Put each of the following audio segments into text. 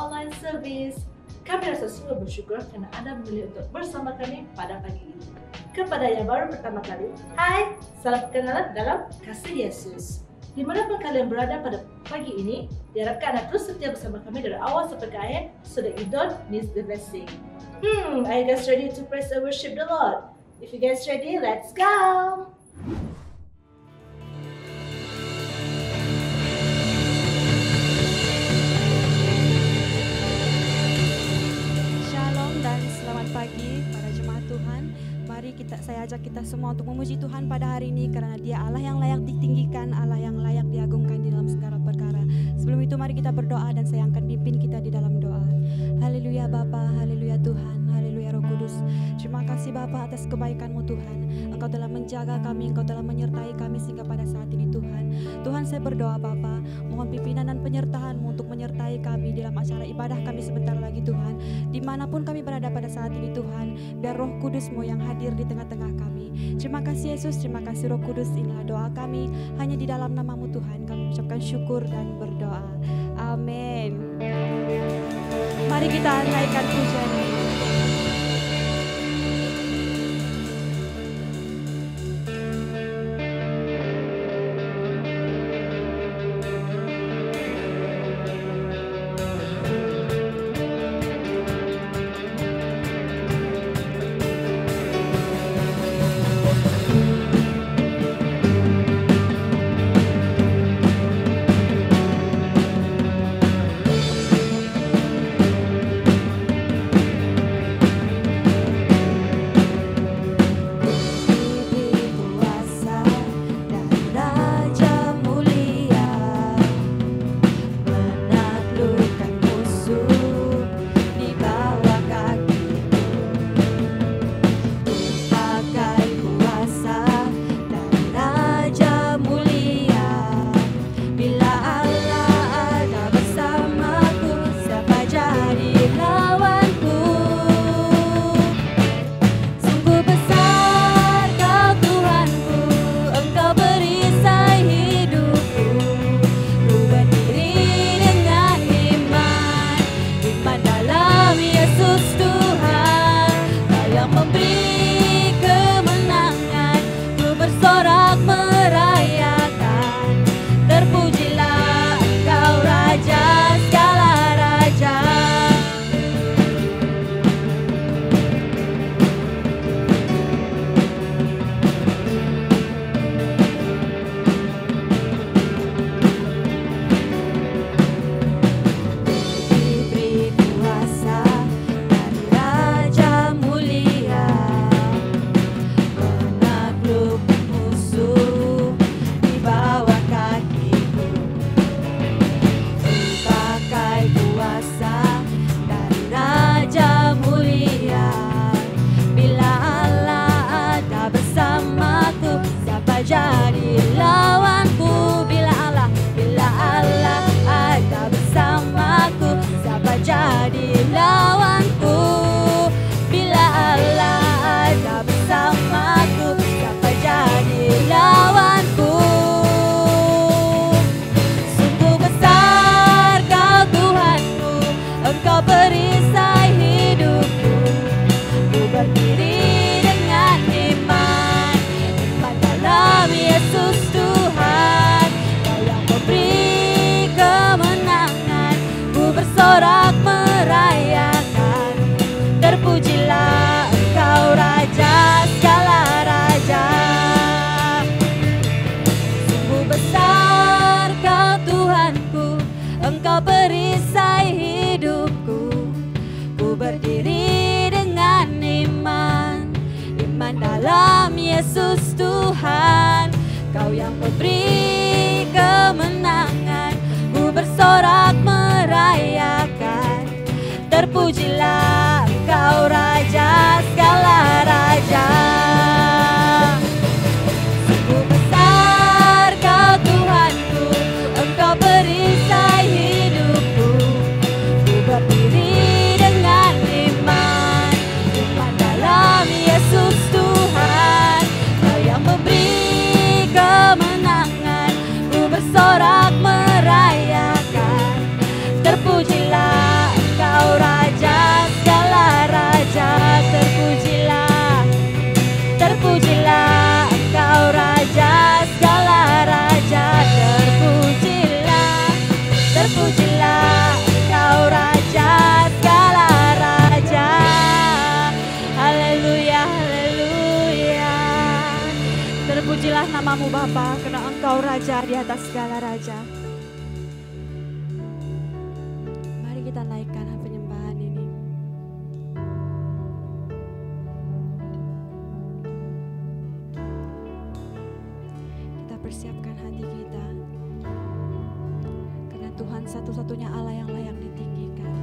online service. Kami rasa sungguh bersyukur karena Anda memilih untuk bersama kami pada pagi ini. Kepada yang baru pertama kali, hai, salam perkenalan dalam kasih Yesus. Dimanapun kalian berada pada pagi ini, diharapkan Anda terus setia bersama kami dari awal sampai ke akhir, so that you don't miss the blessing. Are you guys ready to praise and worship the Lord? If you guys ready, let's go! Pagi para jemaat Tuhan, mari saya ajak kita semua untuk memuji Tuhan pada hari ini karena Dia Allah yang layak ditinggikan, Allah yang layak diagungkan di dalam segala perkara. Sebelum itu mari kita berdoa dan saya akan pimpin kita di dalam doa. Haleluya Bapa, haleluya Tuhan, haleluya Roh Kudus. Terima kasih Bapa atas kebaikan-Mu Tuhan. Engkau telah menjaga kami, Engkau telah menyertai kami sehingga pada saat ini Tuhan. Tuhan saya berdoa Bapa, mohon pimpinan dan penyertaan-Mu untuk menyertai kami dalam acara ibadah kami sebentar lagi Tuhan. Dimanapun kami berada pada saat ini Tuhan, biar Roh Kudus-Mu yang hadir di tengah-tengah kami. Terima kasih Yesus, terima kasih Roh Kudus. Inilah doa kami, hanya di dalam nama-Mu Tuhan kami mengucapkan syukur dan berdoa. Amin. Mari kita naikkan pujian. Yesus Tuhan, Kau yang memberi kemenangan, ku bersorak merayakan. Terpujilah Engkau Raja segala raja. Sungguh besar Kau Tuhanku, Engkau perisai hidupku. Ku berdiri dengan iman, iman dalam Yesus Tuhan. Kau yang memberi kemenangan, ku bersorak merayakan. Terpujilah Terpujilah namamu Bapa, karena Engkau Raja di atas segala raja. Mari kita naikkan penyembahan ini. Kita persiapkan hati kita, karena Tuhan satu-satunya Allah yang layak ditinggikan.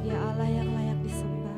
Dia Allah yang layak disembah.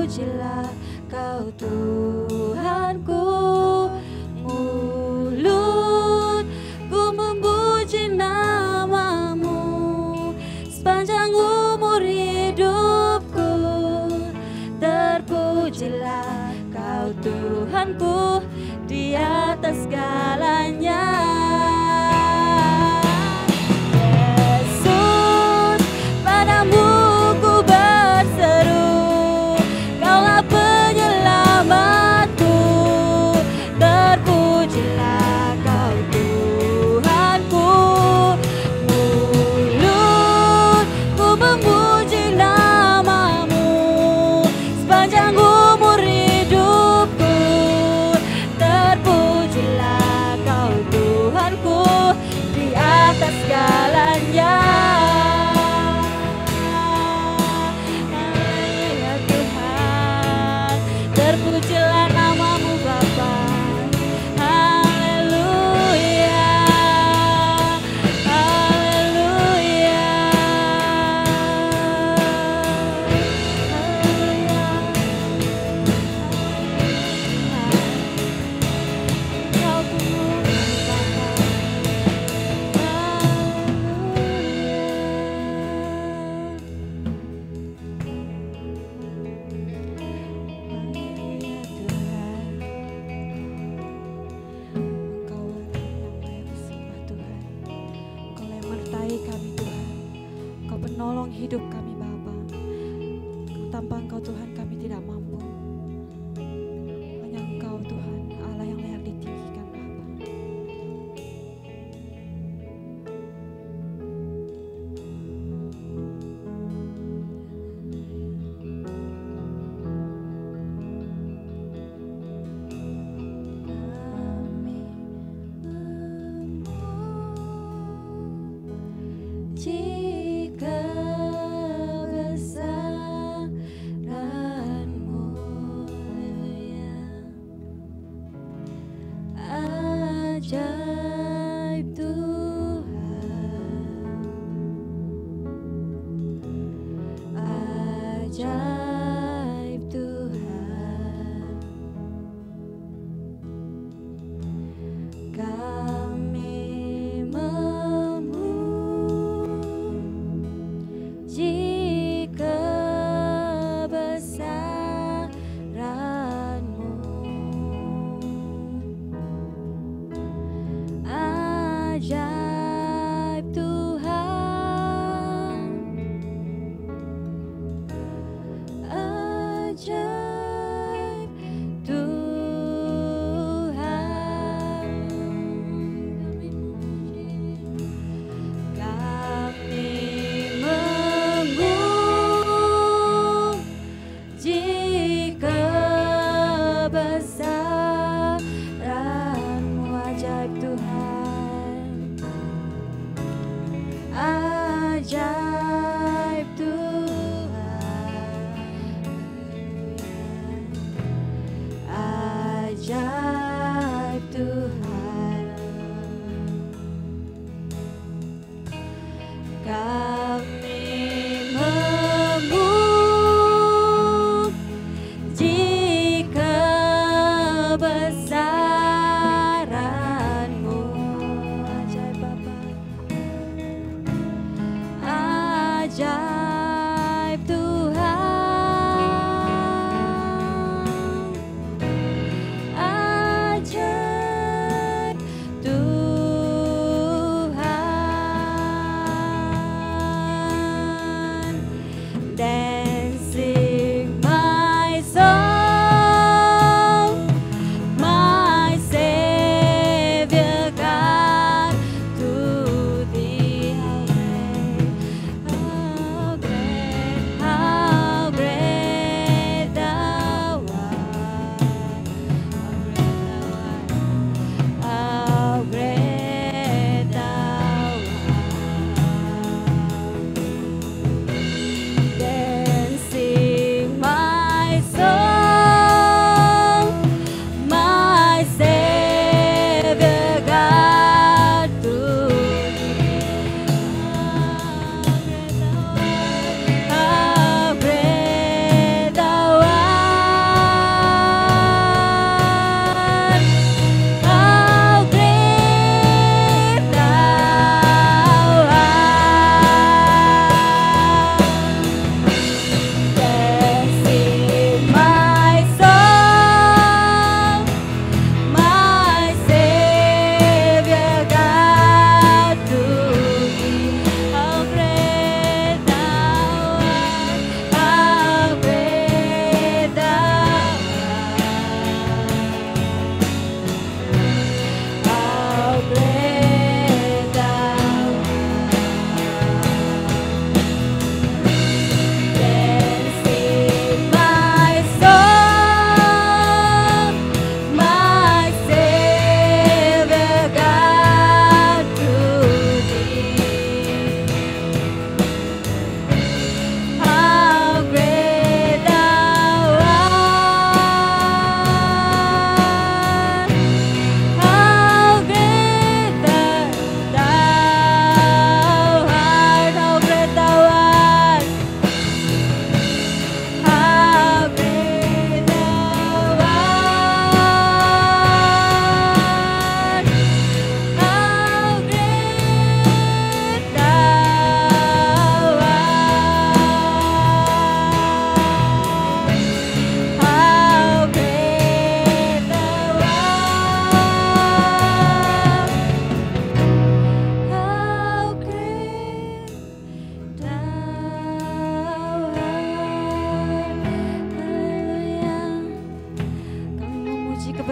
terpujilah Kau Tuhanku. Mulutku memuji namamu sepanjang umur hidupku. Terpujilah Kau Tuhanku di atas segalanya. Yesus, padamu ku berseru, Kaulah penyelamatku. Terpujilah Kau Tuhanku. Mulutku memuji namamu sepanjang umur hidupku. Terpujilah Kau Tuhanku di atas segalanya. Haleluya Tuhan, terpujilah namamu Bapa. Haleluya, haleluya, Kau Tuhan Bapa. Haleluya Tuhan, Engkau yang layak disembah Tuhan. Engkau yang menyertai kami Tuhan. Engkau penolong hidup kami Bapa. Tanpa Engkau Tuhan kami tidak mampu. Hanya Engkau Tuhan Allah yang layak ditinggikan Bapa. Kami memuji Kau.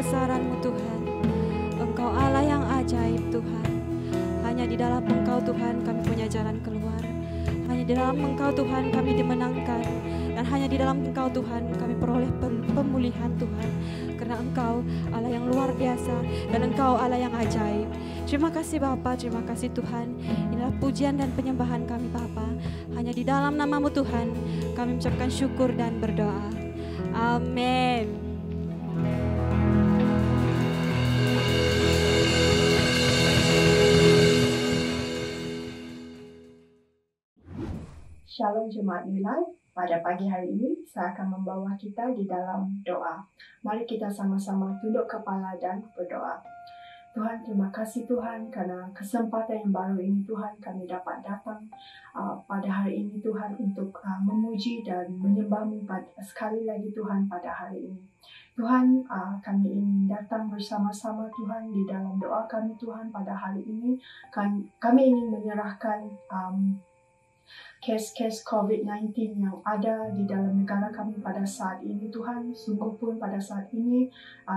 kebesaran-Mu Tuhan. Engkau Allah yang ajaib Tuhan. Hanya di dalam Engkau Tuhan kami punya jalan keluar. Hanya di dalam Engkau Tuhan kami dimenangkan. Dan hanya di dalam Engkau Tuhan kami peroleh pemulihan Tuhan. Karena Engkau Allah yang luar biasa dan Engkau Allah yang ajaib. Terima kasih Bapa, terima kasih Tuhan. Inilah pujian dan penyembahan kami Bapa. Hanya di dalam nama-Mu Tuhan kami mengucapkan syukur dan berdoa. Amin. Shalom Jemaat New Life. Pada pagi hari ini, saya akan membawa kita di dalam doa. Mari kita sama-sama tunduk kepala dan berdoa. Tuhan, terima kasih Tuhan karena kesempatan yang baru ini Tuhan kami dapat datang pada hari ini Tuhan untuk memuji dan menyembah-Mu sekali lagi Tuhan pada hari ini. Tuhan, kami ingin datang bersama-sama Tuhan di dalam doa kami Tuhan pada hari ini. Kami ingin menyerahkan kes-kes COVID-19 yang ada di dalam negara kami pada saat ini Tuhan. Sungguh pun pada saat ini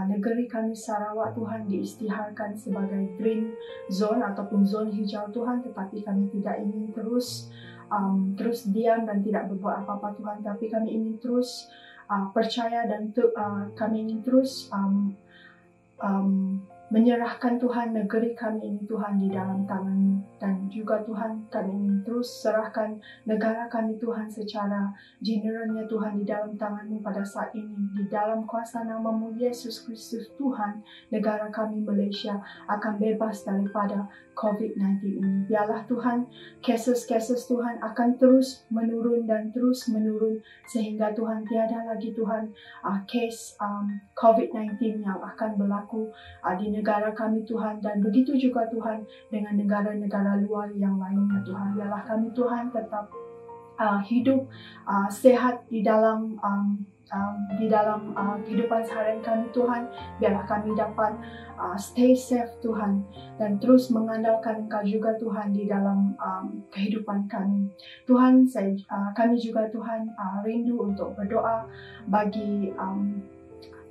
negeri kami Sarawak Tuhan diisytiharkan sebagai green zone ataupun zon hijau Tuhan. Tetapi kami tidak ingin terus diam dan tidak berbuat apa-apa Tuhan. Tapi kami ingin terus percaya dan kami ingin terus menyerahkan Tuhan negeri kami ini Tuhan di dalam tangan-Mu. Dan juga Tuhan kami ingin terus serahkan negara kami Tuhan secara generalnya Tuhan di dalam tangan-Mu pada saat ini. Di dalam kuasa nama-Mu Yesus Kristus Tuhan, negara kami Malaysia akan bebas daripada COVID-19 ini. Biarlah Tuhan, cases-cases Tuhan akan terus menurun dan terus menurun sehingga Tuhan tiada lagi Tuhan case COVID-19 yang akan berlaku di negara kami Tuhan. Dan begitu juga Tuhan dengan negara-negara luar yang lainnya Tuhan. Biarlah kami Tuhan tetap hidup sehat di dalam kehidupan seharian kami Tuhan. Biarlah kami dapat stay safe Tuhan dan terus mengandalkan Engkau juga Tuhan di dalam kehidupan kami. Tuhan, kami juga Tuhan rindu untuk berdoa bagi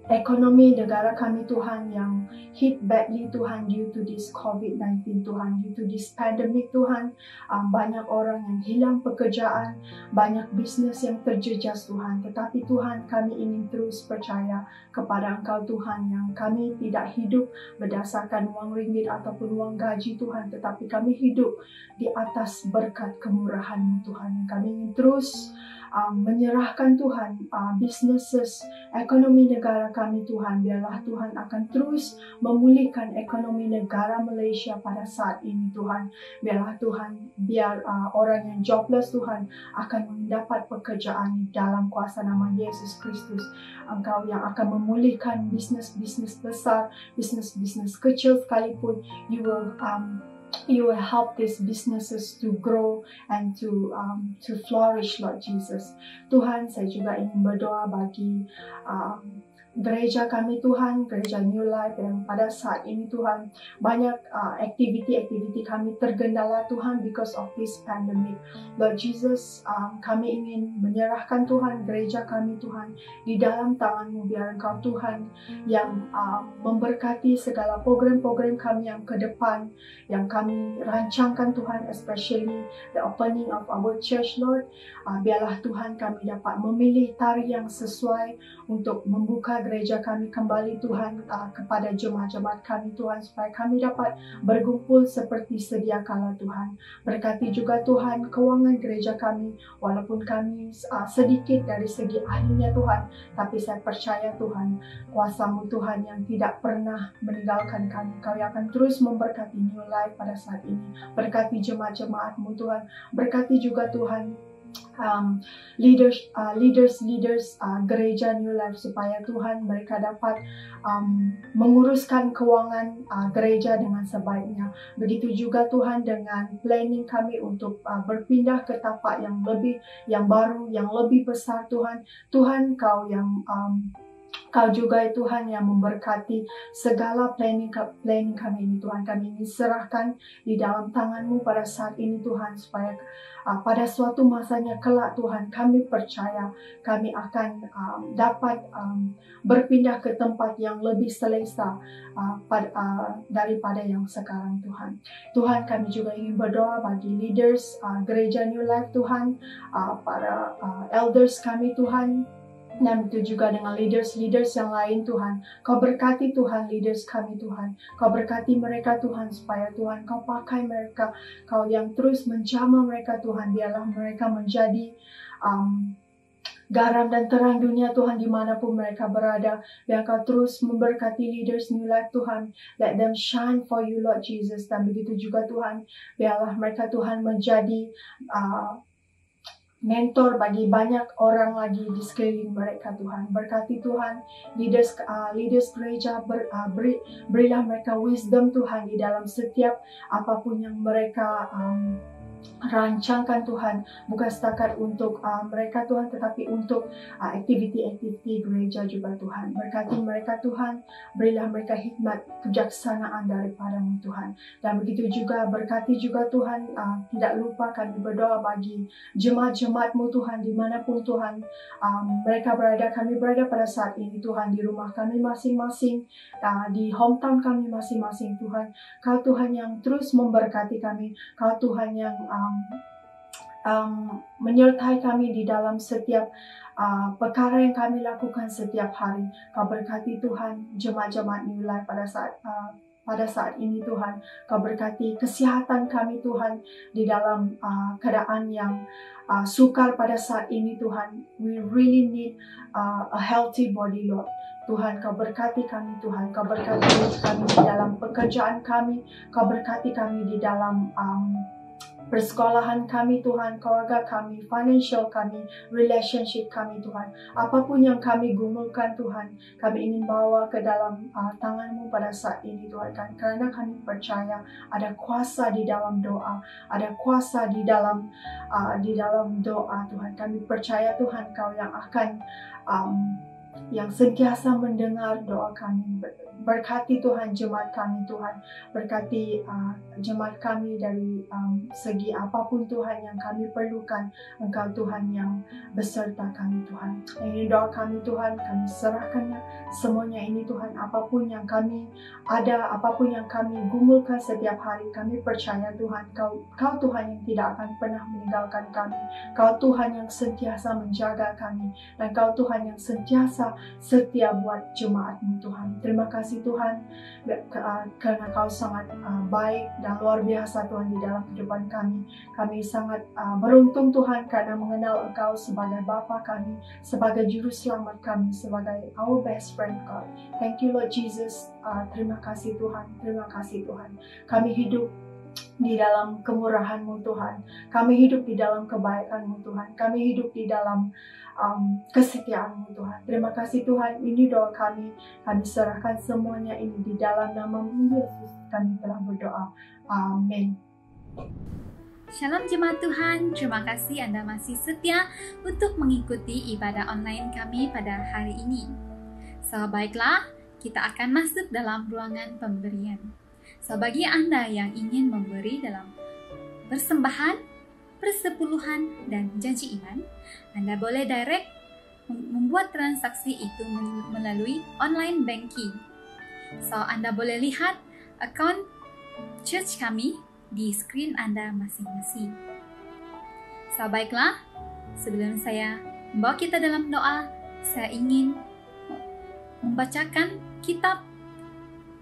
ekonomi negara kami Tuhan yang hit badly Tuhan due to this COVID-19 Tuhan, due to this pandemic Tuhan. Banyak orang yang hilang pekerjaan, banyak bisnes yang terjejas Tuhan. Tetapi Tuhan, kami ingin terus percaya kepada Engkau Tuhan yang kami tidak hidup berdasarkan wang ringgit ataupun wang gaji Tuhan. Tetapi kami hidup di atas berkat kemurahan-Mu Tuhan. Kami ingin terus menyerahkan Tuhan businesses, ekonomi negara kami Tuhan. Biarlah Tuhan akan terus memulihkan ekonomi negara Malaysia pada saat ini Tuhan. Biarlah Tuhan, biar orang yang jobless Tuhan akan mendapat pekerjaan di dalam kuasa nama Yesus Kristus. Engkau yang akan memulihkan bisnes-bisnes besar, bisnes-bisnes kecil sekalipun. You will help these businesses to grow and to flourish, Lord Jesus. Tuhan, saya juga ingin berdoa bagi gereja kami Tuhan, gereja New Life yang pada saat ini Tuhan banyak aktiviti-aktiviti kami tergendala Tuhan because of this pandemic. Lord Jesus, kami ingin menyerahkan Tuhan gereja kami Tuhan di dalam tangan-Mu. Biar Engkau Tuhan yang memberkati segala program-program kami yang ke depan yang kami rancangkan Tuhan, especially the opening of our church Lord. Biarlah Tuhan kami dapat memilih tarikh yang sesuai untuk membuka gereja kami kembali Tuhan kepada jemaat-jemaat kami Tuhan, supaya kami dapat berkumpul seperti sedia kala Tuhan. Berkati juga Tuhan keuangan gereja kami, walaupun kami sedikit dari segi ahlinya Tuhan, tapi saya percaya Tuhan kuasa-Mu Tuhan yang tidak pernah meninggalkan kami. Kau yang akan terus memberkati New Life pada saat ini. Berkati jemaat-jemaat-Mu Tuhan, berkati juga Tuhan leaders gereja New Life, supaya Tuhan mereka dapat menguruskan keuangan gereja dengan sebaiknya. Begitu juga Tuhan dengan planning kami untuk berpindah ke tapak yang baru, yang lebih besar Tuhan. Tuhan, Kau yang Kau juga Tuhan yang memberkati segala planning kami ini Tuhan. Kami ini serahkan di dalam tangan-Mu pada saat ini Tuhan, supaya pada suatu masanya kelak Tuhan, kami percaya kami akan dapat berpindah ke tempat yang lebih selesa daripada yang sekarang Tuhan. Tuhan, kami juga ingin berdoa bagi leaders gereja New Life Tuhan, para elders kami Tuhan, dan itu juga dengan leaders yang lain Tuhan. Kau berkati Tuhan leaders kami Tuhan. Kau berkati mereka Tuhan, supaya Tuhan Kau pakai mereka. Kau yang terus menjamah mereka Tuhan. Biarlah mereka menjadi garam dan terang dunia Tuhan, dimanapun mereka berada. Biar Kau terus memberkati leaders New Life Tuhan. Let them shine for You Lord Jesus. Dan begitu juga Tuhan, biarlah mereka Tuhan menjadi mentor bagi banyak orang lagi di sekeliling mereka Tuhan. Berkati Tuhan leaders gereja, berilah mereka wisdom Tuhan di dalam setiap apapun yang mereka rancangkan Tuhan, bukan setakat untuk mereka Tuhan, tetapi untuk aktiviti-aktiviti gereja juga Tuhan. Berkati mereka Tuhan, berilah mereka hikmat kejaksanaan daripada-Mu Tuhan. Dan begitu juga berkati juga Tuhan, tidak lupa kami berdoa bagi jemaat-jemaat-Mu Tuhan, dimanapun Tuhan mereka berada. Kami berada pada saat ini Tuhan, di rumah kami masing-masing, di hometown kami masing-masing Tuhan. Kau Tuhan yang terus memberkati kami, Kau Tuhan yang menyertai kami di dalam setiap perkara yang kami lakukan setiap hari. Kau berkati Tuhan jemaat-jemaat New Life pada saat ini Tuhan. Kau berkati kesehatan kami Tuhan, di dalam keadaan yang sukar pada saat ini Tuhan. We really need a healthy body Lord. Tuhan, Kau berkati kami Tuhan. Kau berkati kami di dalam pekerjaan kami. Kau berkati kami di dalam persekolahan kami Tuhan, keluarga kami, financial kami, relationship kami Tuhan. Apapun yang kami gumulkan Tuhan, kami ingin bawa ke dalam tangan-Mu pada saat ini Tuhan. Karena kami percaya ada kuasa di dalam doa, ada kuasa di dalam doa Tuhan. Kami percaya Tuhan, Kau yang akan yang sentiasa mendengar doa kami. Berkati Tuhan jemaat kami Tuhan. Berkati jemaat kami dari segi apapun Tuhan yang kami perlukan. Engkau Tuhan yang beserta kami Tuhan. Ini doa kami Tuhan, kami serahkannya semuanya ini Tuhan. Apapun yang kami ada, apapun yang kami gumulkan setiap hari, kami percaya Tuhan, Kau Tuhan yang tidak akan pernah meninggalkan kami. Kau Tuhan yang sentiasa menjaga kami. Dan Kau Tuhan yang sentiasa setia buat jemaat-Mu Tuhan. Terima kasih Tuhan, karena Kau sangat baik dan luar biasa Tuhan di dalam kehidupan kami. Kami sangat beruntung Tuhan, karena mengenal Engkau sebagai Bapa kami, sebagai Juru Selamat kami, sebagai our best friend God. Thank you Lord Jesus. Terima kasih Tuhan, terima kasih Tuhan. Kami hidup di dalam kemurahan-Mu Tuhan. Kami hidup di dalam kebaikan-Mu Tuhan. Kami hidup di dalam kesetiaan-Mu Tuhan. Terima kasih Tuhan, ini doa kami. Kami serahkan semuanya ini di dalam nama-Mu Yesus. Kami telah berdoa. Amin. Shalom jemaat Tuhan, terima kasih Anda masih setia untuk mengikuti ibadah online kami pada hari ini. So, baiklah, kita akan masuk dalam ruangan pemberian. So, bagi Anda yang ingin memberi dalam persembahan, persepuluhan, dan janji iman, Anda boleh direct membuat transaksi itu melalui online banking. So, Anda boleh lihat account church kami di screen Anda masing-masing. So, baiklah, sebelum saya membawa kita dalam doa, saya ingin membacakan kitab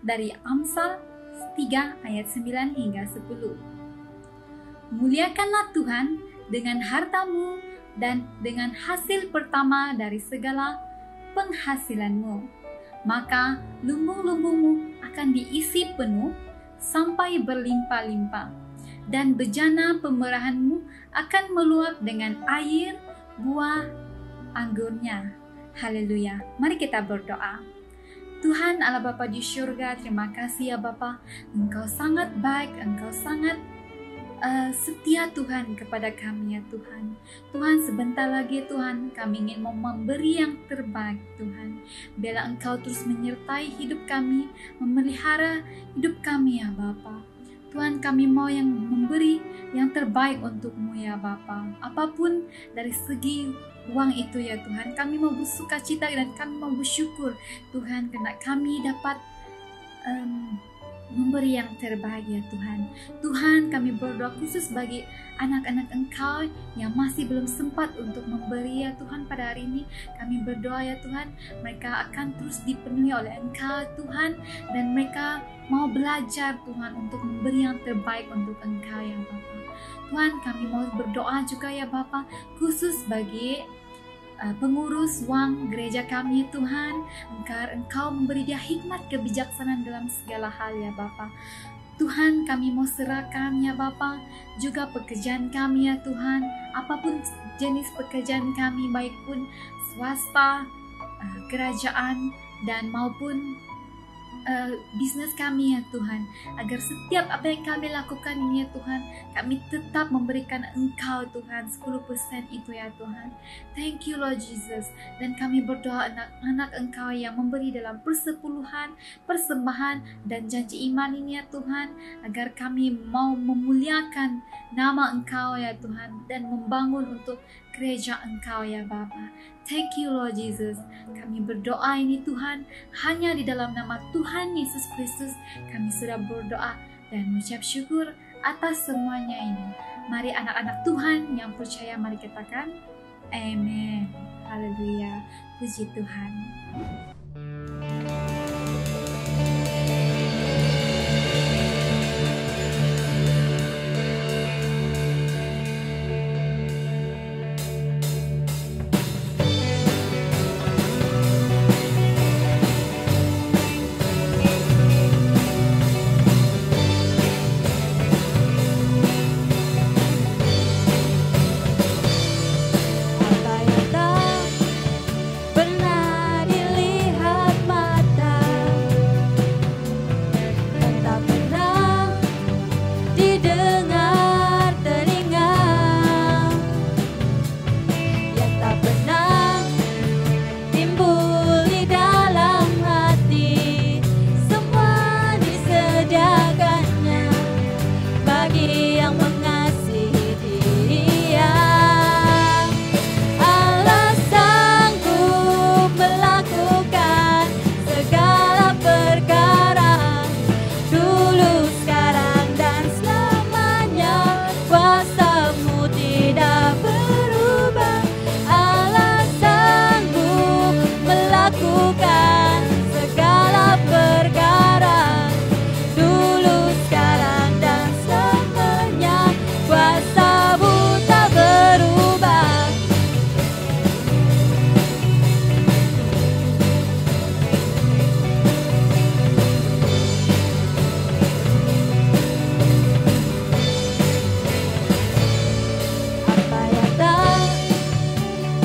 dari Amsal 3 ayat 9 hingga 10. Muliakanlah Tuhan dengan hartamu dan dengan hasil pertama dari segala penghasilanmu. Maka lumbung-lumbungmu akan diisi penuh sampai berlimpah-limpah, dan bejana pemerahanmu akan meluap dengan air buah anggurnya. Haleluya. Mari kita berdoa. Tuhan Allah Bapa di syurga, terima kasih ya Bapa. Engkau sangat baik, Engkau sangat setia Tuhan kepada kami ya Tuhan. Tuhan, sebentar lagi Tuhan kami ingin memberi yang terbaik Tuhan. Biarlah Engkau terus menyertai hidup kami, memelihara hidup kami ya Bapa. Tuhan, kami mau yang memberi yang terbaik untuk-Mu ya Bapa. Apapun dari segi uang itu ya Tuhan, kami mau bersukacita dan kami mau bersyukur Tuhan, karena kami dapat memberi yang terbaik ya Tuhan. Tuhan, kami berdoa khusus bagi anak-anak Engkau yang masih belum sempat untuk memberi ya Tuhan pada hari ini. Kami berdoa ya Tuhan, mereka akan terus dipenuhi oleh Engkau Tuhan, dan mereka mau belajar Tuhan untuk memberi yang terbaik untuk Engkau ya Bapa. Tuhan, kami mau berdoa juga ya Bapa, khusus bagi pengurus uang gereja kami Tuhan, agar Engkau memberi dia hikmat kebijaksanaan dalam segala hal ya Bapa. Tuhan, kami mau serahkan ya Bapa juga pekerjaan kami ya Tuhan, apapun jenis pekerjaan kami, baik pun swasta, kerajaan, dan maupun bisnis kami ya Tuhan, agar setiap apa yang kami lakukan ini ya Tuhan, kami tetap memberikan Engkau Tuhan 10% itu ya Tuhan. Thank you Lord Jesus. Dan kami berdoa anak-anak Engkau yang memberi dalam persepuluhan, persembahan, dan janji iman ini ya Tuhan, agar kami mau memuliakan nama Engkau ya Tuhan, dan membangun untuk gereja Engkau ya Bapa. Thank you Lord Jesus. Kami berdoa ini Tuhan, hanya di dalam nama Tuhan Yesus Kristus kami sudah berdoa dan mengucap syukur atas semuanya ini. Mari anak-anak Tuhan yang percaya, mari katakan amin. Haleluya. Puji Tuhan.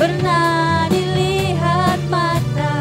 Pernah dilihat mata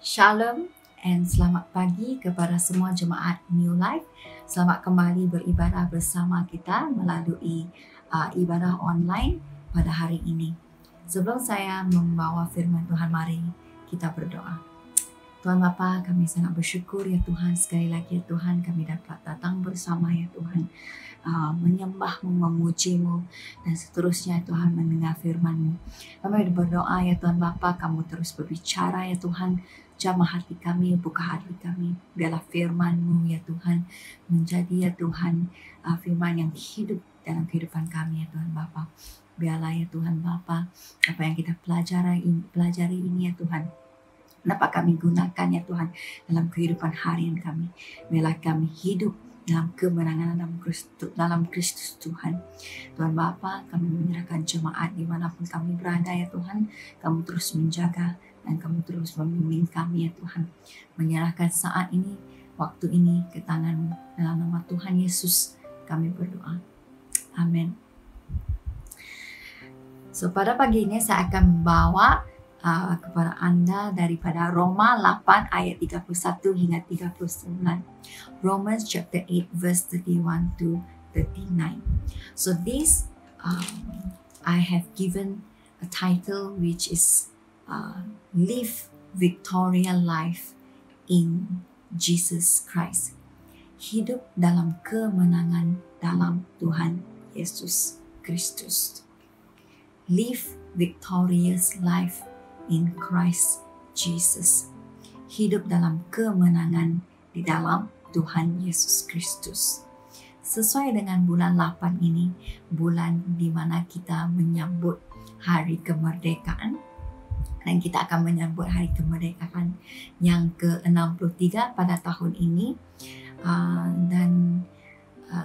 Shalom and selamat pagi kepada semua jemaat New Life. Selamat kembali beribadah bersama kita melalui ibadah online pada hari ini. Sebelum saya membawa firman Tuhan, mari kita berdoa. Tuhan Bapa, kami sangat bersyukur ya Tuhan, sekali lagi ya Tuhan kami dapat datang bersama ya Tuhan, menyembah-Mu, memuji-Mu, dan seterusnya Tuhan mendengar firman-Mu. Kami berdoa ya Tuhan Bapa, Kamu terus berbicara ya Tuhan, jamah hati kami, buka hati kami, biarlah firman-Mu ya Tuhan menjadi ya Tuhan firman yang hidup dalam kehidupan kami ya Tuhan Bapa. Biarlah ya Tuhan Bapa, apa yang kita pelajari ini ya Tuhan, dapat kami gunakan ya Tuhan dalam kehidupan harian kami. Biarlah kami hidup dalam kemenangan dalam Kristus Tuhan. Tuhan Bapa, kami menyerahkan jemaat dimanapun kami berada ya Tuhan. Kamu terus menjaga dan Kamu terus membimbing kami ya Tuhan. Menyerahkan saat ini, waktu ini ke tangan-Mu. Dalam nama Tuhan Yesus kami berdoa. Amin. So pada pagi ini saya akan membawa kepada Anda daripada Roma 8 ayat 31 hingga 39. Romans chapter 8 verse 31 to 39. So this I have given a title which is Live Victorious Life in Jesus Christ. Hidup dalam kemenangan dalam Tuhan Yesus Kristus. Live victorious life in Christ Jesus. Hidup dalam kemenangan di dalam Tuhan Yesus Kristus. Sesuai dengan bulan 8 ini, bulan di mana kita menyambut hari kemerdekaan, dan kita akan menyambut hari kemerdekaan yang ke-63 pada tahun ini.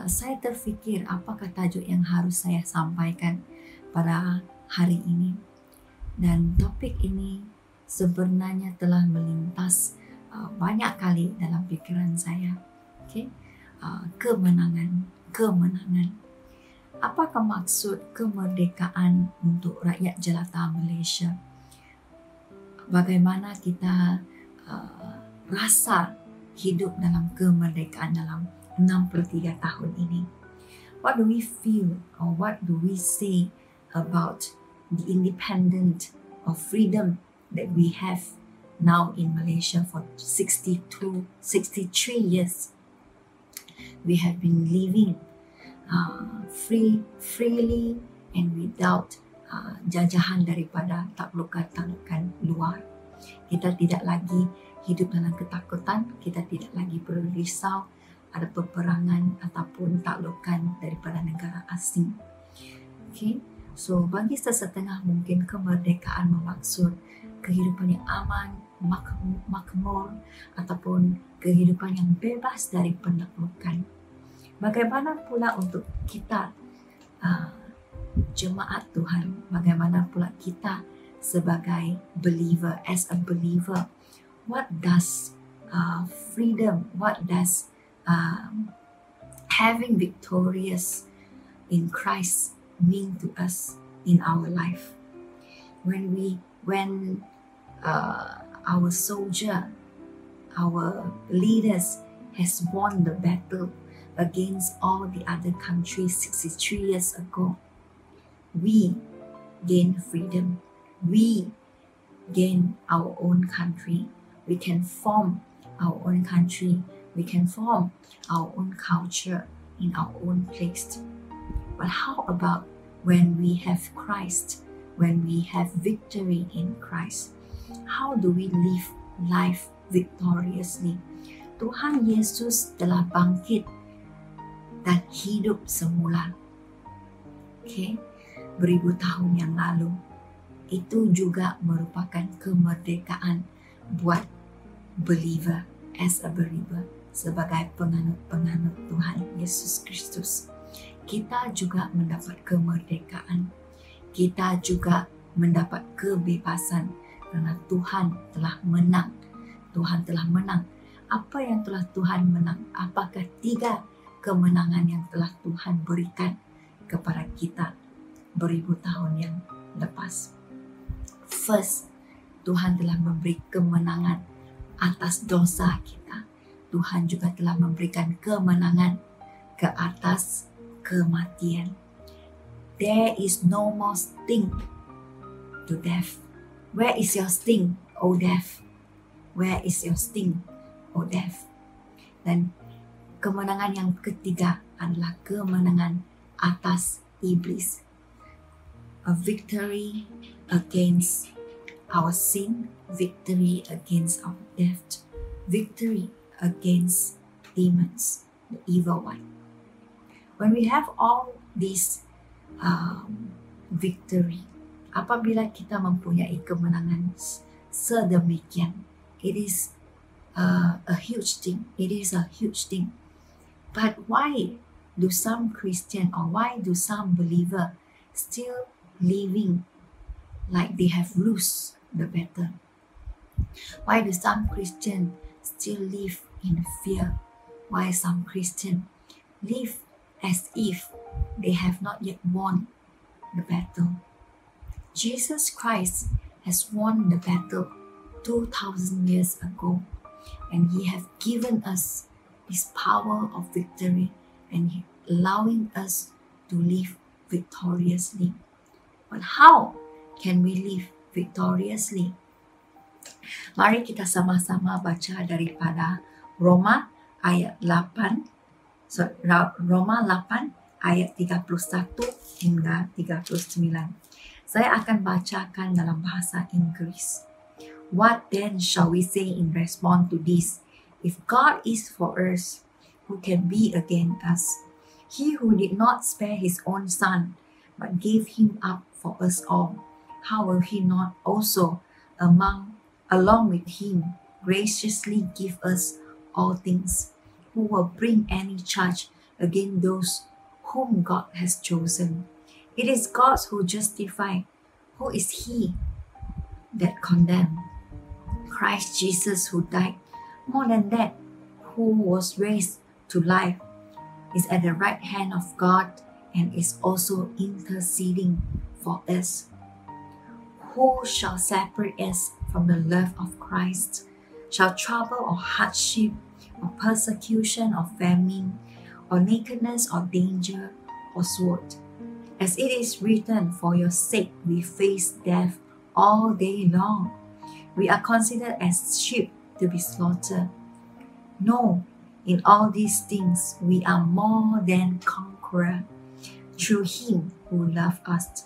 Saya terfikir apakah tajuk yang harus saya sampaikan pada hari ini. Dan topik ini sebenarnya telah melintas banyak kali dalam pikiran saya. Kemenangan. Apakah maksud kemerdekaan untuk rakyat jelata Malaysia? Bagaimana kita rasa hidup dalam kemerdekaan dalam 63 tahun ini? What do we feel or what do we say about the independence of freedom that we have now in Malaysia for 63 years. We have been living freely and without jajahan daripada taklukan luar. Kita tidak lagi hidup dalam ketakutan, kita tidak lagi perlu risau ada peperangan ataupun taklukan daripada negara asing. So bagi sesetengah mungkin kemerdekaan bermaksud kehidupan yang aman, makmur ataupun kehidupan yang bebas dari penaklukan. Bagaimana pula untuk kita jemaat Tuhan? Bagaimana pula kita sebagai believer, as a believer? What does freedom, what does having victorious in Christ mean to us in our life? When our soldier, our leaders has won the battle against all the other countries 63 years ago, we gain freedom. We gain our own country. We can form our own country. We can form our own culture in our own place. But how about when we have Christ, when we have victory in Christ? How do we live life victoriously? Tuhan Yesus telah bangkit dan hidup semula. Beribu tahun yang lalu. Itu juga merupakan kemerdekaan buat believer, as a believer, sebagai penganut Tuhan Yesus Kristus. Kita juga mendapat kemerdekaan. Kita juga mendapat kebebasan karena Tuhan telah menang. Tuhan telah menang. Apa yang telah Tuhan menang? Apakah 3 kemenangan yang telah Tuhan berikan kepada kita beribu tahun yang lepas? First, Tuhan telah memberi kemenangan atas dosa kita, Tuhan juga telah memberikan kemenangan ke atas kematian. There is no more sting to death. Where is your sting, O death? Where is your sting, O death? Dan kemenangan yang ketiga adalah kemenangan atas iblis. A victory against our sin, victory against our death, victory against demons, the evil one. When we have all these victory, apabila kita mempunyai kemenangan sedemikian, it is a huge thing. It is a huge thing. But why do some Christian or why do some believer still living like they have lost the battle? Why do some Christian still live in fear? Why some Christian live as if they have not yet won the battle? Jesus Christ has won the battle 2,000 years ago, and He has given us His power of victory and allowing us to live victoriously. But how can we live victoriously? Mari kita sama-sama baca daripada Roma ayat 8, Roma 8 ayat 31 hingga 39. Saya akan bacakan dalam bahasa Inggris. What then shall we say in response to this? If God is for us, who can be against us? He who did not spare His own Son, but gave Him up for us all, how will He not also, along with Him, graciously give us all things? Who will bring any charge against those whom God has chosen? It is God who justifies. Who is He that condemns? Christ Jesus, who died, more than that, who was raised to life, is at the right hand of God and is also interceding for us. Who shall separate us from the love of Christ? Shall trouble or hardship or persecution or famine or nakedness or danger or sword? As it is written, for your sake we face death all day long. We are considered as sheep to be slaughtered. No, in all these things we are more than conquerors through Him who loved us.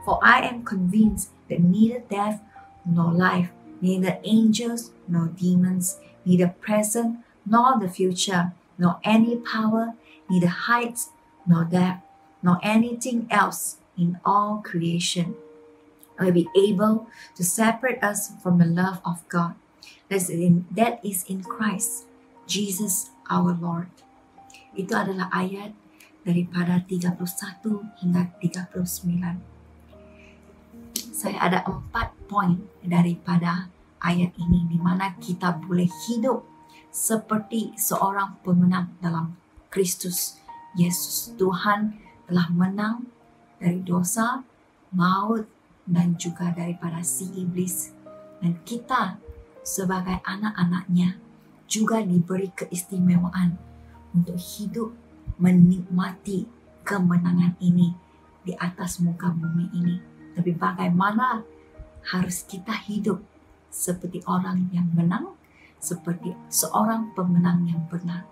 For I am convinced that neither death nor life, neither angels nor demons, neither present nor the future, nor any power, neither height nor depth, nor anything else in all creation will be able to separate us from the love of God that is in Christ Jesus our Lord. Itu adalah ayat daripada 31 hingga 39. Saya ada 4 poin daripada ayat ini di mana kita boleh hidup seperti seorang pemenang dalam Kristus Yesus. Tuhan telah menang dari dosa, maut, dan juga daripada si iblis. Dan kita sebagai anak-anaknya juga diberi keistimewaan untuk hidup menikmati kemenangan ini di atas muka bumi ini. Tapi bagaimana harus kita hidup seperti orang yang menang, seperti seorang pemenang yang benar.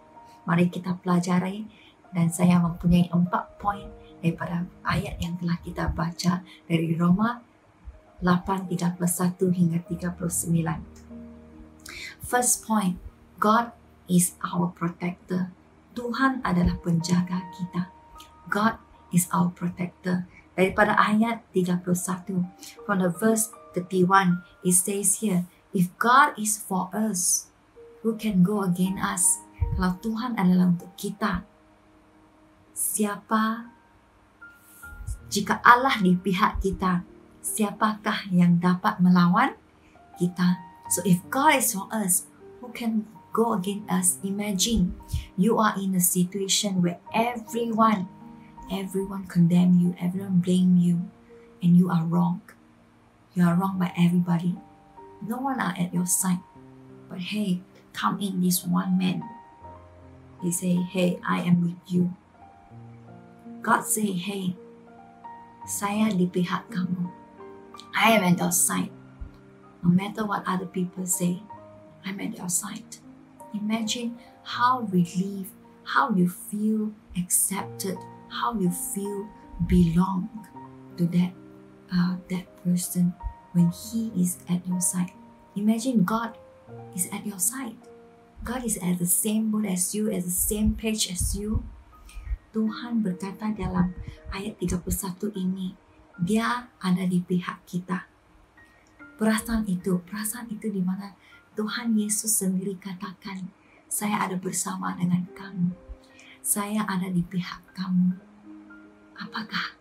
Mari kita pelajari, dan saya mempunyai 4 poin daripada ayat yang telah kita baca dari Roma 8:31 hingga 39. First point, God is our protector. Tuhan adalah penjaga kita. God is our protector. Daripada ayat 31, from the verse 31, it says here, if God is for us, who can go against us? Kalau Tuhan adalah untuk kita, jika Allah di pihak kita, siapakah yang dapat melawan kita? So if God is for us, who can go against us? Imagine you are in a situation where everyone condemn you, everyone blame you, and you are wrong. You are wrong by everybody. No one are at your side. But hey, come in this one man. He say, hey, I am with you. God say, hey, saya di pihak kamu. I am at your side. No matter what other people say, I'm at your side. Imagine how relieved, how you feel accepted, how you feel belong to that person when he is at your side. Imagine God is at your side. God is at the same boat as you, at the same page as you. Tuhan berkata dalam ayat 31 ini, Dia ada di pihak kita. Perasaan itu di mana Tuhan Yesus sendiri katakan, saya ada bersama dengan kamu. Saya ada di pihak kamu. Apakah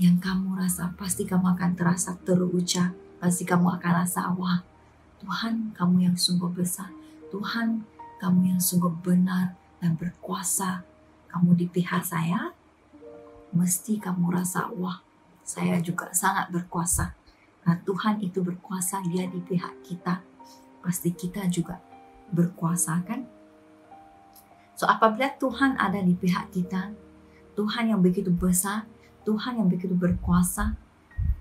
yang kamu rasa? Pasti kamu akan terasa teruja. Pasti kamu akan rasa, wah, Tuhan kamu yang sungguh besar. Tuhan kamu yang sungguh benar dan berkuasa. Kamu di pihak saya. Mesti kamu rasa, wah, saya juga sangat berkuasa. Nah, Tuhan itu berkuasa, Dia di pihak kita. Pasti kita juga berkuasa, kan? So, apabila Tuhan ada di pihak kita, Tuhan yang begitu besar, Tuhan yang begitu berkuasa,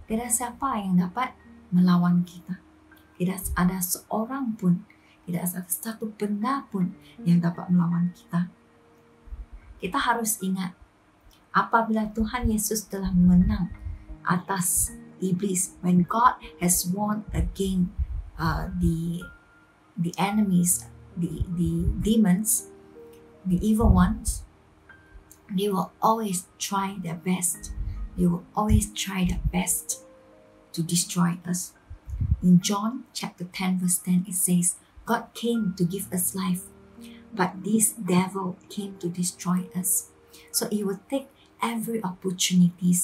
tidak siapa yang dapat melawan kita. Tidak ada seorang pun, tidak ada satu benda pun yang dapat melawan kita. Kita harus ingat, apabila Tuhan Yesus telah menang atas iblis, when God has won against the enemies, the demons, the evil ones, they will always try their best. They will always try their best to destroy us. In John chapter 10 verse 10 it says, God came to give us life, but this devil came to destroy us. So he will take every opportunity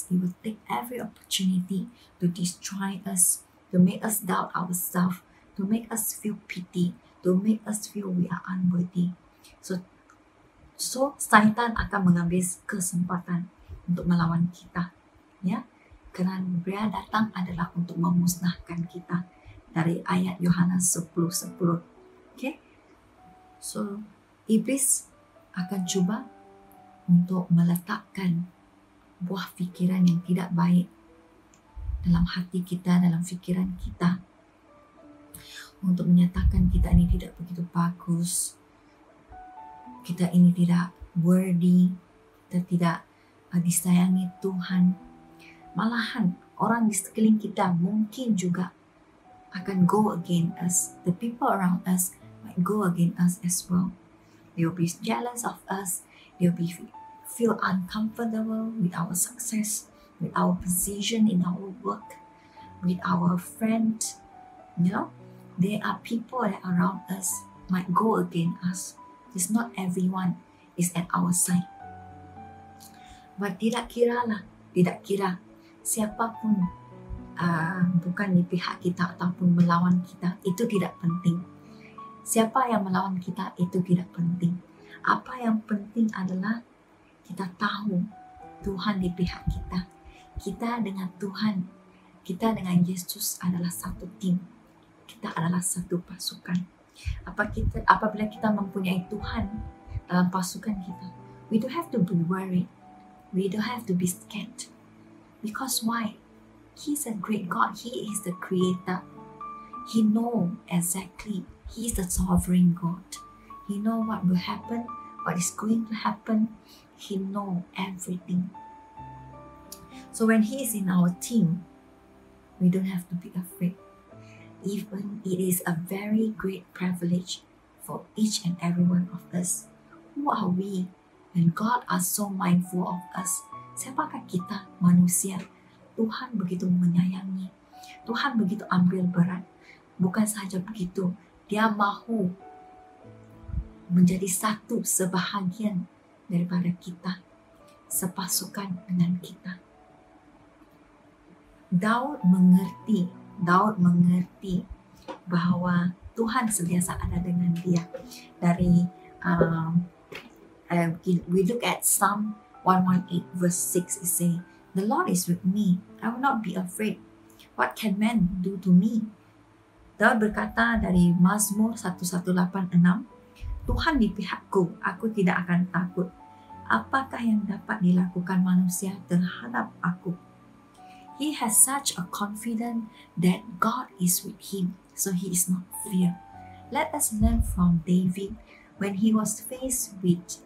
to destroy us, to make us doubt ourselves, to make us feel pity, to make us feel we are unworthy. So Satan akan mengambil kesempatan untuk melawan kita, ya. Karena dia datang adalah untuk memusnahkan kita, dari ayat Yohanes 10:10. Okay? So iblis akan coba untuk meletakkan buah pikiran yang tidak baik dalam hati kita, dalam pikiran kita, untuk menyatakan kita ini tidak begitu bagus, kita ini tidak worthy, kita tidak disayangi Tuhan. Malahan orang di sekeliling kita mungkin juga akan go against us. The people around us might go against us as well. They will be jealous of us. They will feel uncomfortable with our success, with our position in our work, with our friends. You know, there are people that around us might go against us. It's not everyone is at our side. But tidak kira siapapun bukan di pihak kita ataupun melawan kita, itu tidak penting. Siapa yang melawan kita itu tidak penting. Apa yang penting adalah kita tahu Tuhan di pihak kita. Kita dengan Tuhan, kita dengan Yesus adalah satu tim. Kita adalah satu pasukan. Apabila kita mempunyai Tuhan dalam pasukan kita, we don't have to be worried. We don't have to be scared. Because why? He's a great God. He is the creator. He knows exactly. He is the sovereign God. He knows what will happen, what is going to happen. He knows everything. So when He is in our team, we don't have to be afraid. Even it is a very great privilege for each and every one of us. Who are we when God is so mindful of us? Siapakah kita, manusia? Tuhan begitu menyayangi. Tuhan begitu ambil berat. Bukan saja begitu, Dia mahu menjadi satu, sebahagian daripada kita, sepasukan dengan kita. Daud mengerti bahwa Tuhan sentiasa ada dengan dia. Dari we look at Psalm 118 verse 6, it says, "The Lord is with me. I will not be afraid. What can man do to me?" Daud berkata dari Mazmur 186, Tuhan di pihakku, aku tidak akan takut. Apakah yang dapat dilakukan manusia terhadap aku? He has such a confidence that God is with him, so he is not fear. Let us learn from David when he was faced with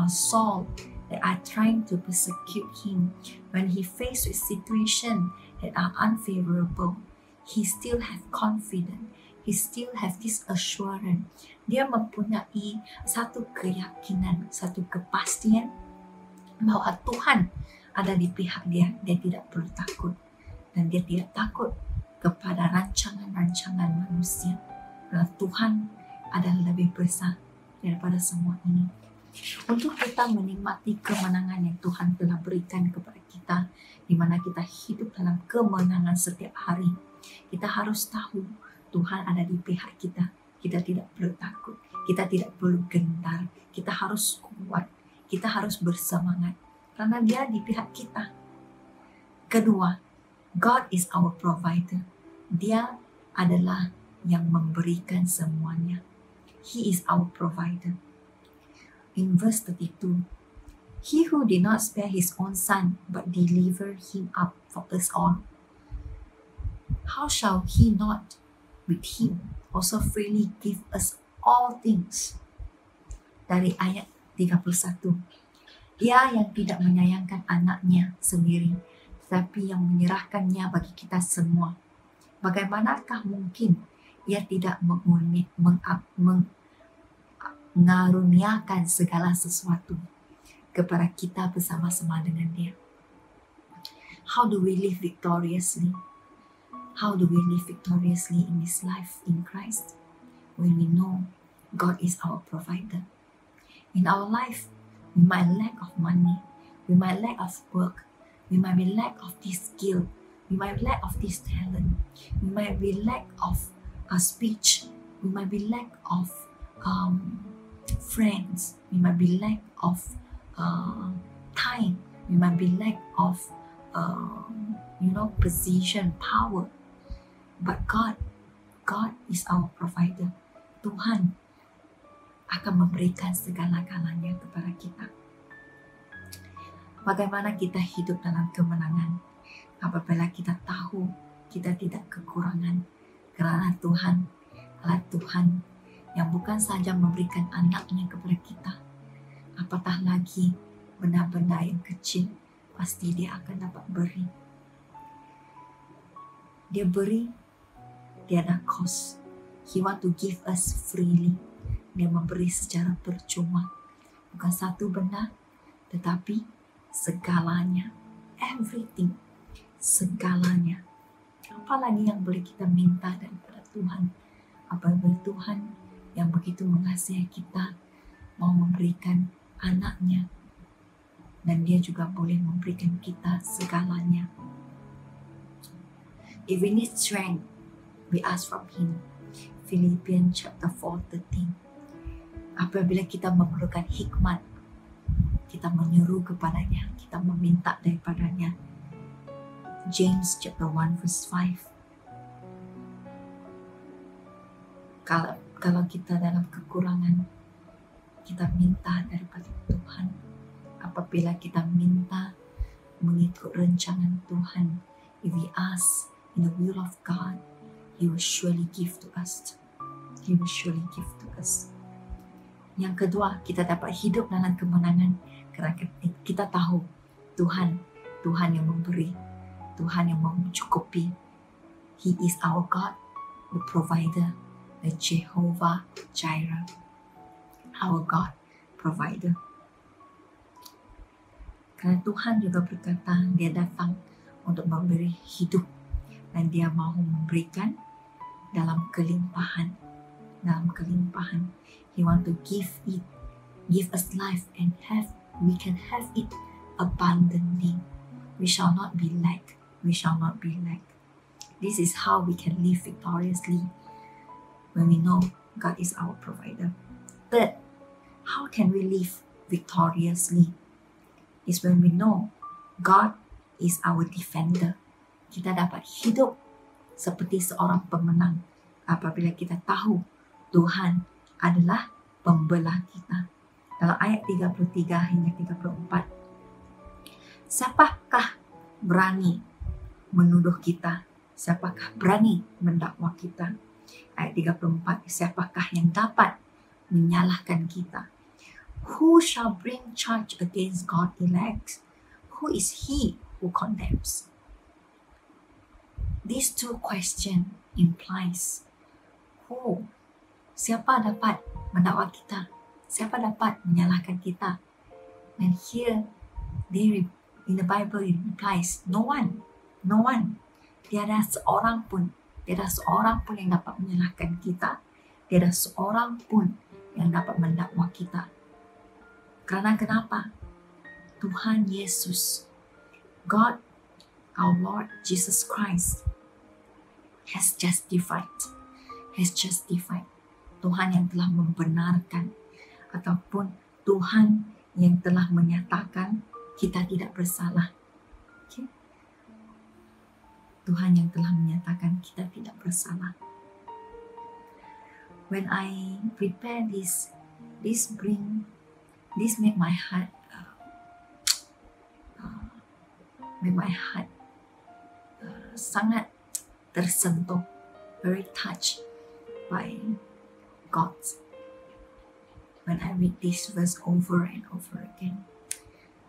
Saul that are trying to persecute him. When he faced with situations that are unfavorable, he still have confidence. He still have this assurance. Dia mempunyai satu keyakinan, satu kepastian bahwa Tuhan ada di pihak dia. Dia tidak perlu takut. Dan dia tidak takut kepada rancangan-rancangan manusia. Karena Tuhan adalah lebih besar daripada semua ini. Untuk kita menikmati kemenangan yang Tuhan telah berikan kepada kita, di mana kita hidup dalam kemenangan setiap hari, kita harus tahu Tuhan ada di pihak kita. Kita tidak perlu takut, kita tidak perlu gentar, kita harus kuat, kita harus bersemangat karena dia di pihak kita. Kedua, God is our provider. Dia adalah yang memberikan semuanya. He is our provider. In verse 32, He who did not spare his own son, but delivered him up for us all, how shall he not with him also freely give us all things? Dari ayat 31, Dia yang tidak menyayangkan anaknya sendiri, tetapi yang menyerahkannya bagi kita semua, bagaimanakah mungkin ia tidak mengaruniakan segala sesuatu kepada kita bersama-sama dengan dia? How do we live victoriously? How do we live victoriously in this life in Christ? When we know God is our provider. In our life, we might lack of money, we might lack of work, we might be lack of this skill, we might lack of this talent, we might be lack of a speech, we might be lack of friends, we might be lack of time, we might be lack of position, power. But God is our provider. Tuhan akan memberikan segala-galanya kepada kita. Bagaimana kita hidup dalam kemenangan apabila kita tahu kita tidak kekurangan, karena Tuhan adalah Tuhan yang bukan saja memberikan anaknya kepada kita, apatah lagi benda-benda yang kecil pasti dia akan dapat beri. Dia beri, dia ada cost. He want to give us freely. Dia memberi secara percuma. Bukan satu benda, tetapi segalanya. Everything. Segalanya. Apa lagi yang boleh kita minta daripada Tuhan? Apabila Tuhan yang begitu mengasihi kita mau memberikan anaknya, dan dia juga boleh memberikan kita segalanya. If we need strength, we ask from Him. Philippians chapter 4:13. Apabila kita memerlukan hikmat, kita menyeru kepadanya, kita meminta daripadanya. James chapter 1 verse 5. Kalau kita dalam kekurangan, kita minta daripada Tuhan. Apabila kita minta mengikut rancangan Tuhan, if we ask in the will of God, He will surely give to us. He will surely give to us. Yang kedua, kita dapat hidup dalam kemenangan karena kita tahu Tuhan yang memberi, Tuhan yang mencukupi. He is our God, the provider, the Jehovah Jireh, our God, provider. Karena Tuhan juga berkata, Dia datang untuk memberi hidup dan Dia mau memberikan dalam kelimpahan. He want to give us life and we can have it abundantly. We shall not be lack. This is how we can live victoriously when we know God is our provider. Third, how can we live victoriously? Is when we know God is our defender. Kita dapat hidup seperti seorang pemenang apabila kita tahu Tuhan adalah pembelah kita. Dalam ayat 33 hingga 34, siapakah berani menuduh kita? Siapakah berani mendakwa kita? Ayat 34, siapakah yang dapat menyalahkan kita? Who shall bring charge against God's elect? Who is he who condemns? These two questions implies who, siapa dapat mendakwa kita? Siapa dapat menyalahkan kita? And here, in the Bible it implies no one. Tiada seorang pun yang dapat menyalahkan kita. Tiada seorang pun yang dapat mendakwa kita. Karena kenapa? Tuhan Yesus, God, our Lord Jesus Christ, has justified. Tuhan yang telah membenarkan, ataupun Tuhan yang telah menyatakan kita tidak bersalah. Okay? Tuhan yang telah menyatakan kita tidak bersalah. When I prepare this make my heart sangat tersentuh, very touched by God. When I read this verse over and over again,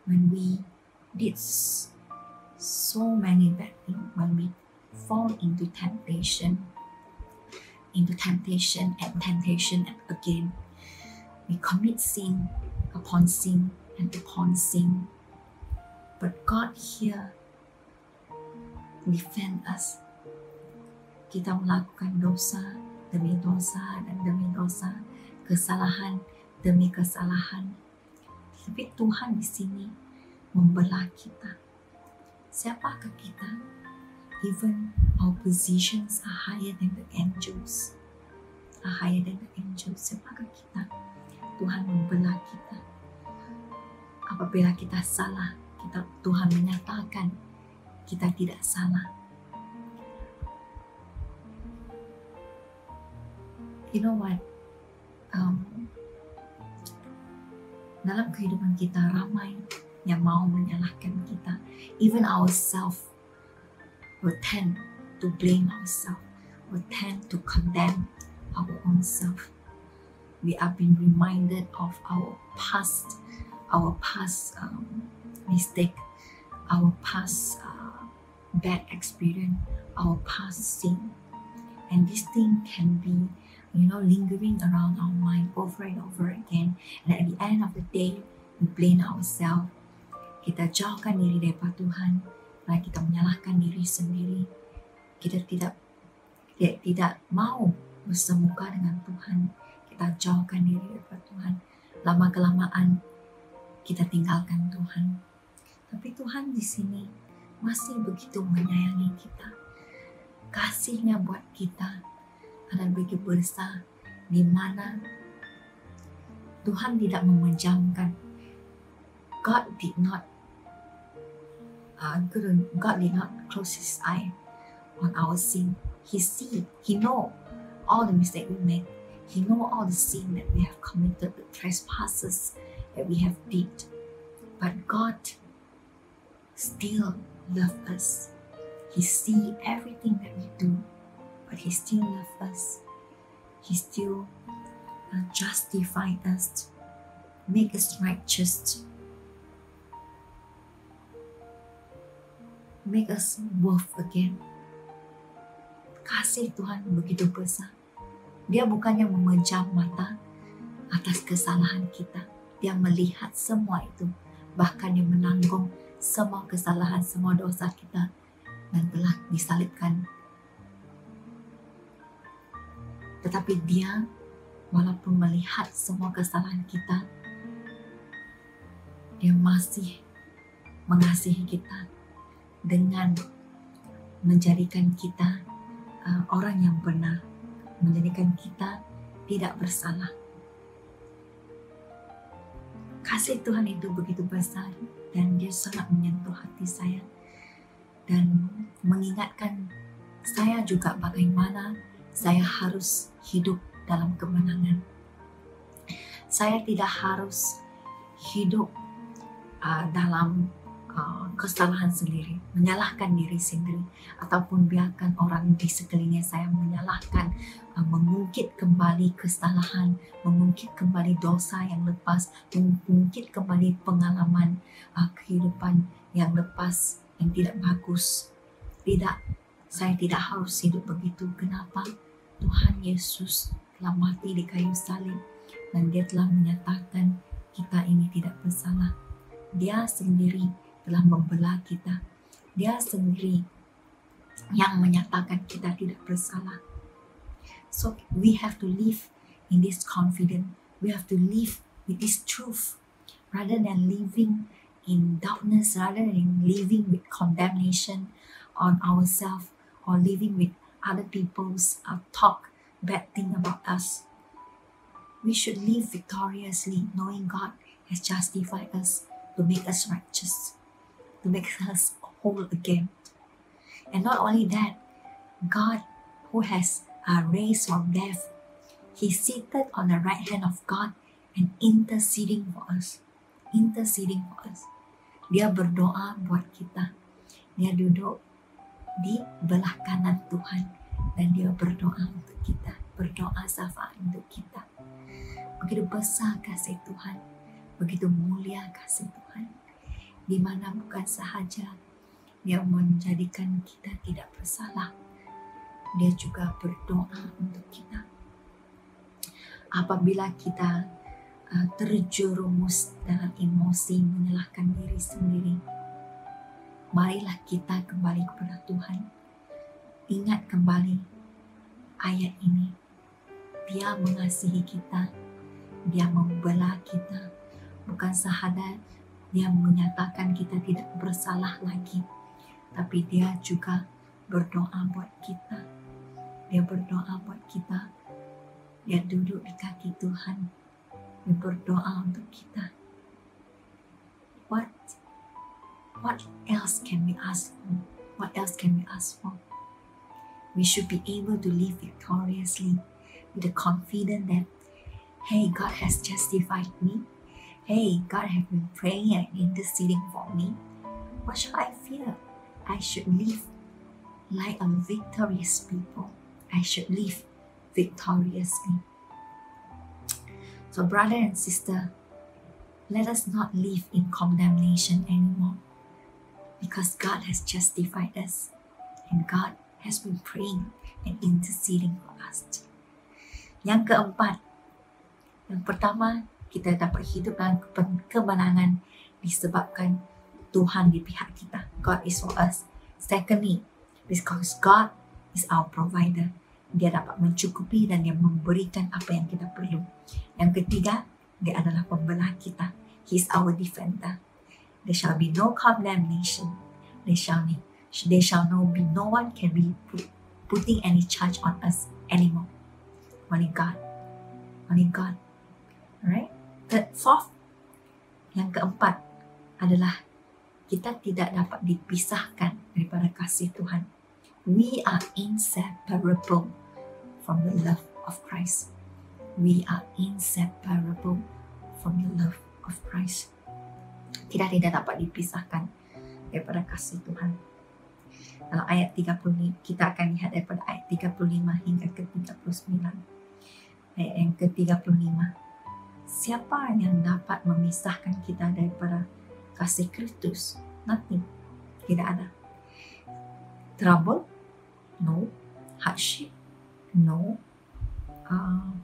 when we did so many bad things, when we fall into temptation and temptation again, we commit sin upon sin and upon sin. But God here defend us. Kita melakukan dosa demi dosa dan demi dosa, kesalahan demi kesalahan. Tapi Tuhan di sini membelah kita. Siapakah kita? Even our positions are higher than the angels. Siapakah kita? Tuhan membelah kita. Apabila kita salah, Tuhan menyatakan kita tidak salah. You know what? Dalam kehidupan kita ramai yang mau menyalahkan kita. Even ourselves will tend to blame ourselves, will tend to condemn our own self. We have been reminded of our past mistake, our past bad experience, our past sin, and this thing can be, lingering around our mind over and over again. And at the end of the day, we blame ourselves. Kita jauhkan diri daripada Tuhan, karena kita menyalahkan diri sendiri. Kita tidak mau bersemuka dengan Tuhan. Kita jauhkan diri daripada Tuhan. Lama-kelamaan kita tinggalkan Tuhan. Tapi Tuhan di sini masih begitu menyayangi kita. Kasihnya buat kita adalah begitu besar, di mana Tuhan tidak memejamkan. God did not close His eye on our sin. He know all the mistakes we make. He know all the sin that we have committed, the trespasses that we have did. But God still loves us. He see everything that we do, but He still loves us. He still justify us, make us righteous, make us worth again. Kasih Tuhan begitu besar. Dia bukannya memejam mata atas kesalahan kita. Dia melihat semua itu. Bahkan Dia menanggung semua kesalahan, semua dosa kita, dan telah disalibkan. Tetapi Dia, walaupun melihat semua kesalahan kita, Dia masih mengasihi kita dengan menjadikan kita orang yang benar, menjadikan kita tidak bersalah. Kasih Tuhan itu begitu besar, dan Dia sangat menyentuh hati saya dan mengingatkan saya juga bagaimana saya harus hidup dalam kemenangan. Saya tidak harus hidup dalam kesalahan sendiri, menyalahkan diri sendiri, ataupun biarkan orang di sekelilingnya saya menyalahkan, mengungkit kembali kesalahan, mengungkit kembali dosa yang lepas, mengungkit kembali pengalaman kehidupan yang lepas, yang tidak bagus. Tidak, saya tidak harus hidup begitu. Kenapa? Tuhan Yesus telah mati di kayu salib dan Dia telah menyatakan kita ini tidak bersalah. Dia sendiri telah membela kita. Dia sendiri yang menyatakan kita tidak bersalah. So we have to live in this confidence. We have to live with this truth rather than living in darkness, rather than living with condemnation on ourselves or living with other people's talk bad thing about us. We should live victoriously, knowing God has justified us to make us righteous, to make us whole again. And not only that, God who has raised from death, He's seated on the right hand of God and interceding for us. Interceding for us. Dia berdoa buat kita. Dia duduk di belah kanan Tuhan dan Dia berdoa untuk kita. Berdoa syafaat untuk kita. Begitu besar kasih Tuhan. Begitu mulia kasih Tuhan. Di mana bukan sahaja Dia menjadikan kita tidak bersalah, Dia juga berdoa untuk kita. Apabila kita terjerumus dalam emosi menyalahkan diri sendiri, marilah kita kembali kepada Tuhan. Ingat kembali ayat ini. Dia mengasihi kita, Dia membela kita. Bukan sahaja Dia menyatakan kita tidak bersalah lagi, tapi Dia juga berdoa buat kita. Dia berdoa buat kita. Dia duduk di kaki Tuhan. Dia berdoa untuk kita. What else can we ask for? What else can we ask for? We should be able to live victoriously with the confidence that, hey, God has justified me. Hey, God has been praying and interceding for me. What shall I fear? I should live like a victorious people. I should live victoriously. So brother and sister, let us not live in condemnation anymore, because God has justified us and God has been praying and interceding for us. Yang keempat, yang pertama, kita dapat hidup dalam kemenangan disebabkan Tuhan di pihak kita. God is for us. Secondly, because God is our provider. Dia dapat mencukupi dan Dia memberikan apa yang kita perlu. Yang ketiga, Dia adalah pembela kita. He is our defender. There shall be no condemnation. There shall be no one can be putting any charge on us anymore. Only God. Only God. Alright? Fourth, yang keempat adalah kita tidak dapat dipisahkan daripada kasih Tuhan. We are inseparable from the love of Christ. We are inseparable from the love of Christ. Kita tidak dapat dipisahkan daripada kasih Tuhan. Dalam ayat 30, kita akan lihat daripada ayat 35 hingga ke 39. Ayat yang ke 35. Siapa yang dapat memisahkan kita daripada kasih Kristus? Nothing. Tidak ada. Trouble? No. Hardship? No.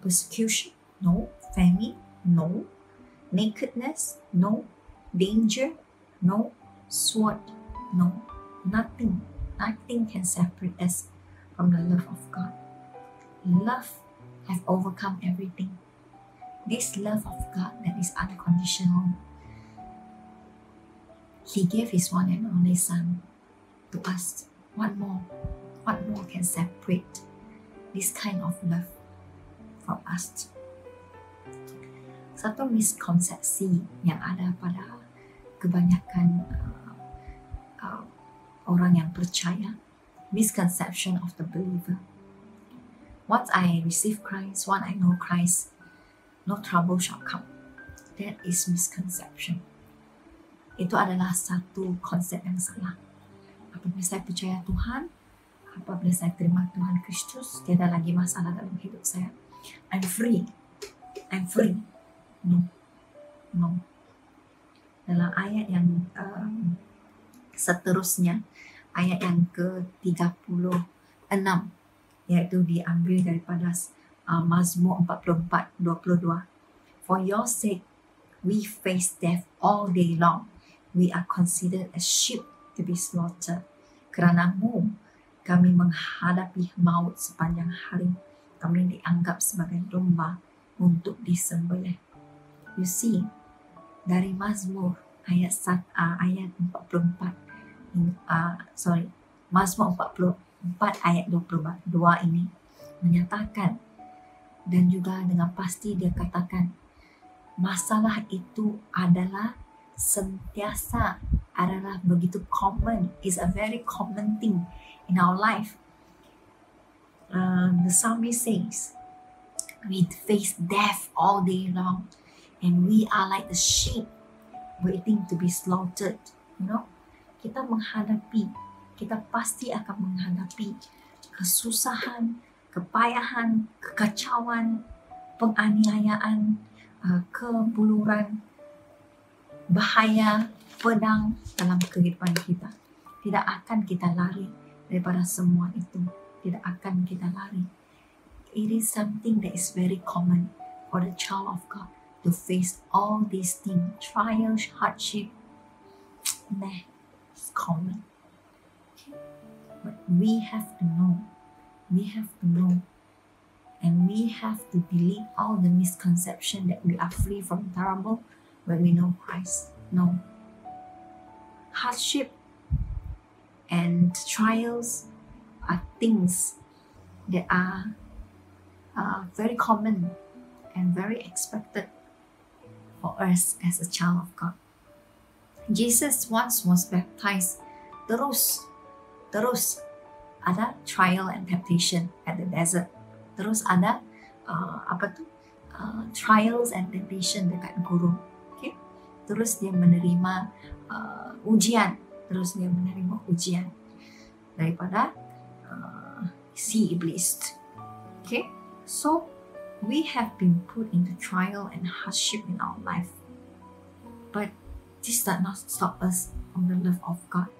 Persecution? No. Famine? No. Nakedness? No. Danger? No. Sword? No. Nothing. Nothing can separate us from the love of God. Love has overcome everything. This love of God that is unconditional. He gave His one and only Son to us. What more? What more can separate this kind of love from us? Satu miskonsepsi yang ada pada kebanyakan orang yang percaya, misconception of the believer. Once I receive Christ, once I know Christ, no trouble shall come. That is misconception. Itu adalah satu konsep yang salah. Apabila saya percaya Tuhan, apabila saya terima Tuhan Kristus, tiada lagi masalah dalam hidup saya. I'm free. I'm free. No. Dalam ayat yang seterusnya, ayat yang ke-36, yaitu diambil daripada Mazmur 44:22. For your sake, we face death all day long. We are considered as sheep to be slaughtered. Kerana-Mu, kami menghadapi maut sepanjang hari. Kami dianggap sebagai domba untuk disembelih. You see, dari Mazmur ayat 44, Mazmur 44 ayat 22 ini menyatakan, dan juga dengan pasti dia katakan, masalah itu adalah sentiasa, adalah begitu common, is a very common thing in our life. The psalmist says, we face death all day long, and we are like the sheep waiting to be slaughtered. Kita pasti akan menghadapi kesusahan, kepayahan, kekacauan, penganiayaan, kebuluran, bahaya, pedang dalam kehidupan kita. Tidak akan kita lari daripada semua itu. Tidak akan kita lari. It is something that is very common for the child of God to face all these things, trials, hardship. It's common. But we have to know. And we have to delete all the misconception that we are free from trouble when we know Christ. No. Hardship and trials are things that are very common and very expected for us as a child of God. Jesus once was baptized. Terus ada trial and temptation at the desert. Terus ada trials and temptation dekat gurun. Okay? Terus dia menerima ujian. Daripada si iblis. Okay? So we have been put into trial and hardship in our life. But this does not stop us from the love of God.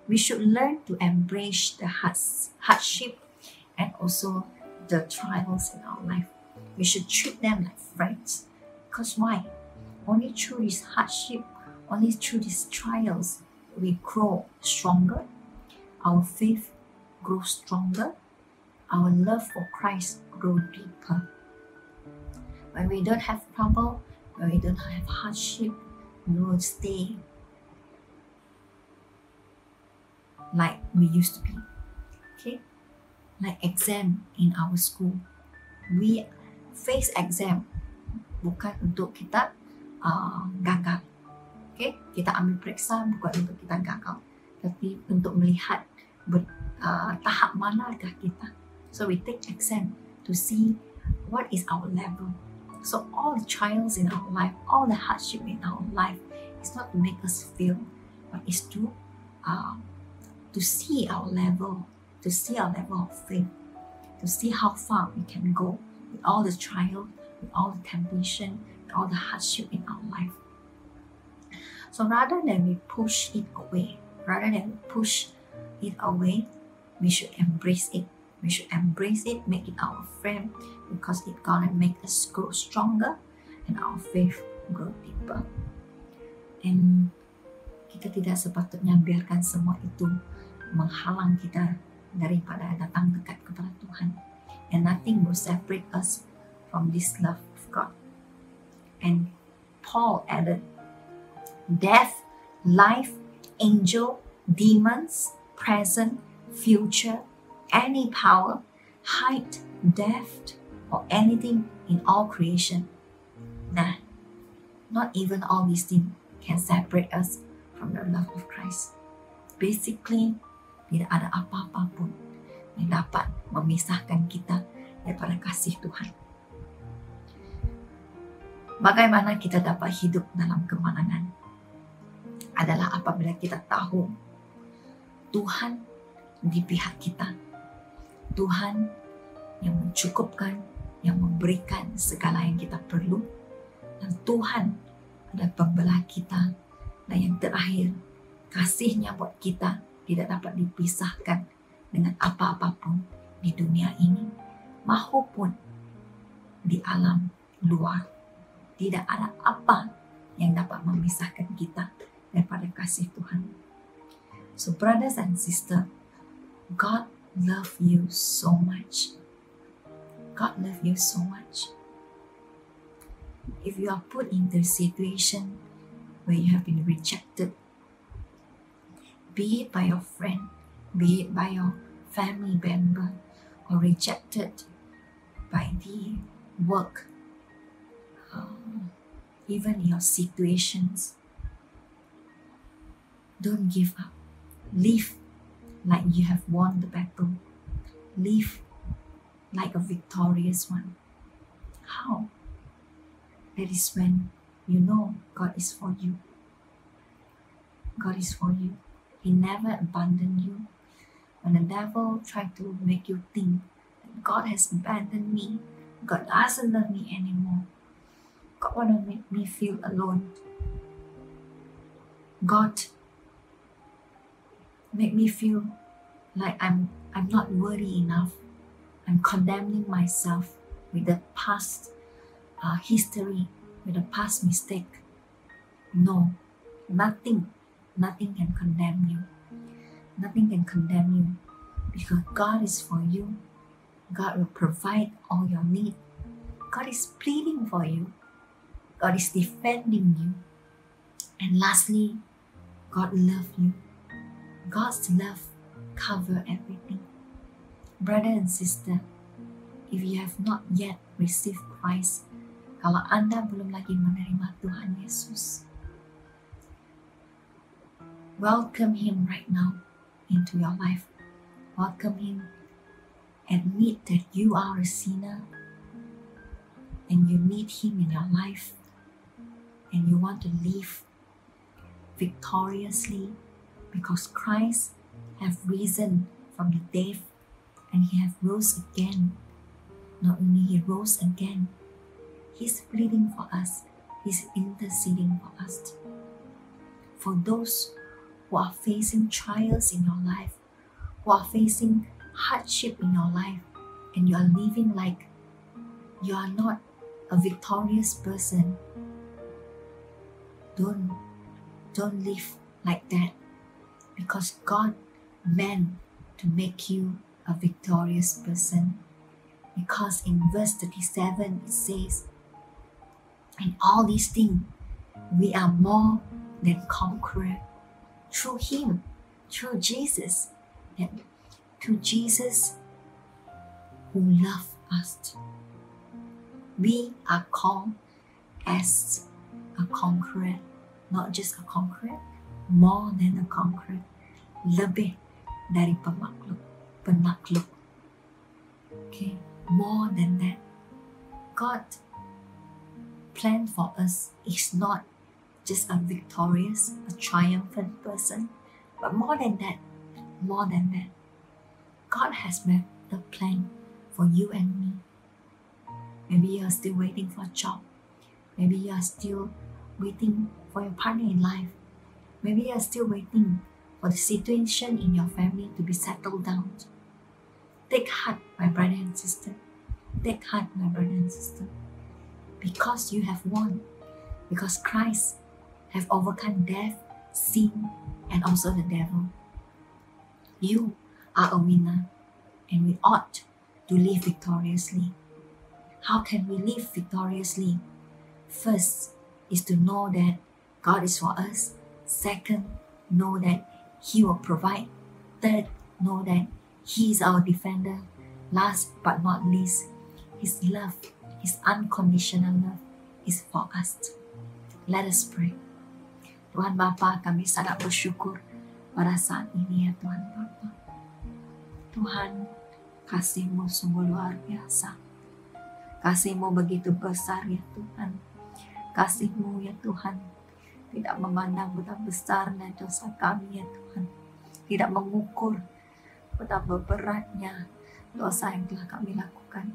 We should learn to embrace the hardship and also the trials in our life. We should treat them like friends. Because why? Only through this hardship, only through these trials, we grow stronger. Our faith grows stronger. Our love for Christ grows deeper. When we don't have trouble, when we don't have hardship, we will stay like we used to be. Okay? Like exam in our school. We face exam bukan untuk kita gagal. Okay? Kita ambil periksa bukan untuk kita gagal, tapi untuk melihat tahap manakah kita. So we take exam to see what is our level. So all the trials in our life, all the hardship in our life, is not to make us fail, but is to see our level, of faith, to see how far we can go with all the trial, with all the temptation, with all the hardship in our life. So rather than we push it away, we should embrace it. We should embrace it, make it our friend, because it's gonna make us grow stronger and our faith grow deeper. And kita tidak sepatutnya biarkan semua itu menghalang kita daripada datang dekat kepada Tuhan. And nothing will separate us from this love of God. And Paul added, death, life, angel, demons, present, future, any power, height, depth, or anything in all creation. Not even all these things can separate us from the love of Christ. Basically, tidak ada apa-apa pun yang dapat memisahkan kita daripada kasih Tuhan. Bagaimana kita dapat hidup dalam kemenangan adalah apabila kita tahu Tuhan di pihak kita. Tuhan yang mencukupkan, yang memberikan segala yang kita perlu, dan Tuhan adalah pembelah kita. Dan yang terakhir, kasih-Nya buat kita tidak dapat dipisahkan dengan apa-apapun di dunia ini maupun di alam luar. Tidak ada apa yang dapat memisahkan kita daripada kasih Tuhan. So brothers and sisters, God love you so much. God love you so much. If you are put into a situation where you have been rejected, be it by your friend, be it by your family member, or rejected by the work, even your situations, don't give up. Live like you have won the battle. Live like a victorious one. How? That is when you know God is for you. God is for you. He never abandoned you. When the devil tried to make you think that God has abandoned me, God doesn't love me anymore, God want to make me feel alone, God make me feel like I'm not worthy enough, I'm condemning myself with the past history, with the past mistake. No, nothing can condemn you. Nothing can condemn you because God is for you. God will provide all your need. God is pleading for you. God is defending you. And lastly, God loves you. God's love covers everything. Brother and sister, if you have not yet received Christ, kalau Anda belum lagi menerima Tuhan Yesus, welcome Him right now into your life. Welcome Him. Admit that you are a sinner and you need Him in your life and you want to live victoriously because Christ have risen from the dead and He have rose again. Not only He rose again, He's pleading for us. He's interceding for us. For those who are facing trials in your life, who are facing hardship in your life, and you are living like you are not a victorious person, don't live like that, because God meant to make you a victorious person. Because in verse 37 it says, in all these things we are more than conquerors through Him, through Jesus, and to Jesus who loved us. We are called as a conqueror, not just a conqueror, more than a conqueror, lebih dari penakluk. Okay, more than that. God plan for us is not just a victorious, a triumphant person, but more than that, God has made the plan for you and me. Maybe you are still waiting for a job. Maybe you are still waiting for your partner in life. Maybe you are still waiting for the situation in your family to be settled down. Take heart, my brother and sister. Take heart, my brother and sister. Because you have won. Because Christ have overcome death, sin, and also the devil. You are a winner, and we ought to live victoriously. How can we live victoriously? First is to know that God is for us. Second, know that He will provide. Third, know that He is our defender. Last but not least, His love, His unconditional love is for us. Let us pray. Tuhan Bapa, kami sangat bersyukur pada saat ini ya Tuhan Bapa. Tuhan, Kasih-Mu sungguh luar biasa. Kasih-Mu begitu besar ya Tuhan. Kasih-Mu ya Tuhan tidak memandang betapa besarnya dosa kami ya Tuhan. Tidak mengukur betapa beratnya dosa yang telah kami lakukan.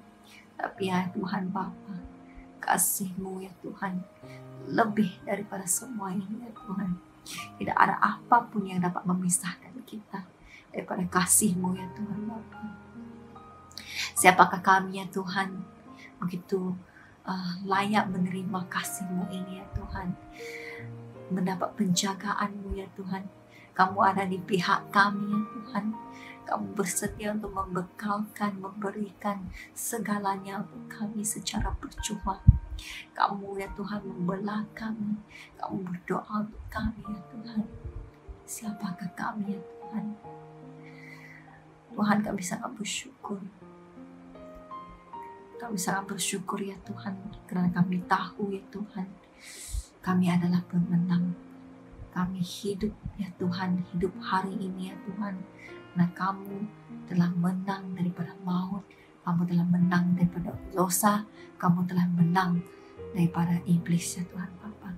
Tapi ya Tuhan Bapa, kasih-Mu ya Tuhan lebih daripada semua ini ya Tuhan. Tidak ada apapun yang dapat memisahkan kita daripada kasih-Mu ya Tuhan Bapa. Siapakah kami ya Tuhan begitu layak menerima kasih-Mu ini ya Tuhan. Mendapat penjagaan-Mu ya Tuhan. Kamu ada di pihak kami ya Tuhan. Kamu bersedia untuk membekalkan, memberikan segalanya untuk kami secara percuma. Kamu ya Tuhan membelah kami. Kamu berdoa untuk kami ya Tuhan. Siapakah kami ya Tuhan? Tuhan, kami sangat bersyukur. Kami sangat bersyukur ya Tuhan, karena kami tahu ya Tuhan, kami adalah pemenang. Kami hidup ya Tuhan, hidup hari ini ya Tuhan. Nah, Kamu telah menang daripada maut. Kamu telah menang daripada dosa. Kamu telah menang daripada iblis ya Tuhan Bapa.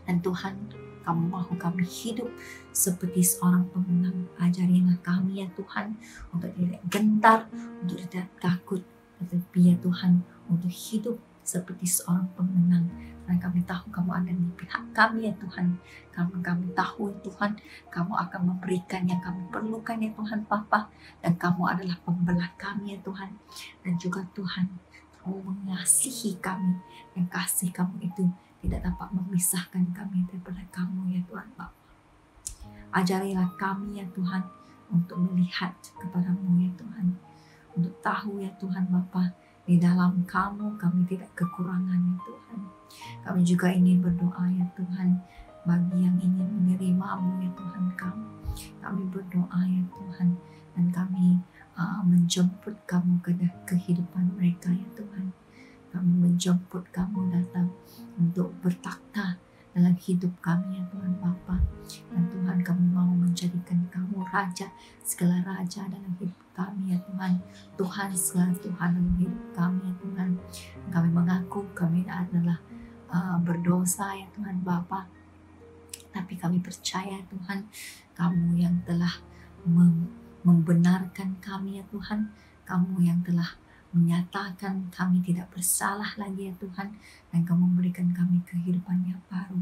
Dan Tuhan, Kamu mahu kami hidup seperti seorang pemenang. Ajarilah kami ya Tuhan untuk tidak gentar, untuk tidak takut. Tetapi ya Tuhan, untuk hidup seperti seorang pemenang. Dan kami tahu Kamu ada di pihak kami ya Tuhan. Kami tahu ya Tuhan, Kamu akan memberikan yang kami perlukan ya Tuhan Bapa. Dan Kamu adalah pembelah kami ya Tuhan. Dan juga Tuhan, Kamu mengasihi kami. Dan kasih Kamu itu tidak dapat memisahkan kami daripada Kamu ya Tuhan Bapa. Ajarilah kami ya Tuhan untuk melihat kepada-Mu ya Tuhan. Untuk tahu ya Tuhan Bapa, di dalam Kamu kami tidak kekurangan ya Tuhan. Kami juga ingin berdoa ya Tuhan bagi yang ingin menerima-Mu ya Tuhan kami. Kami berdoa ya Tuhan, dan kami menjemput Kamu ke kehidupan mereka ya Tuhan. Kami menjemput Kamu datang untuk bertakhta dalam hidup kami ya Tuhan Bapa. Dan Tuhan, kami mau menjadikan Kamu Raja, segala Raja dalam hidup kami ya Tuhan. Tuhan, segala Tuhan dalam hidup kami ya Tuhan. Kami mengaku kami adalah berdosa ya Tuhan Bapa. Tapi kami percaya Tuhan, Kamu yang telah membenarkan kami ya Tuhan. Kamu yang telah menyatakan kami tidak bersalah lagi ya Tuhan. Dan Kamu memberikan kami kehidupan yang baru.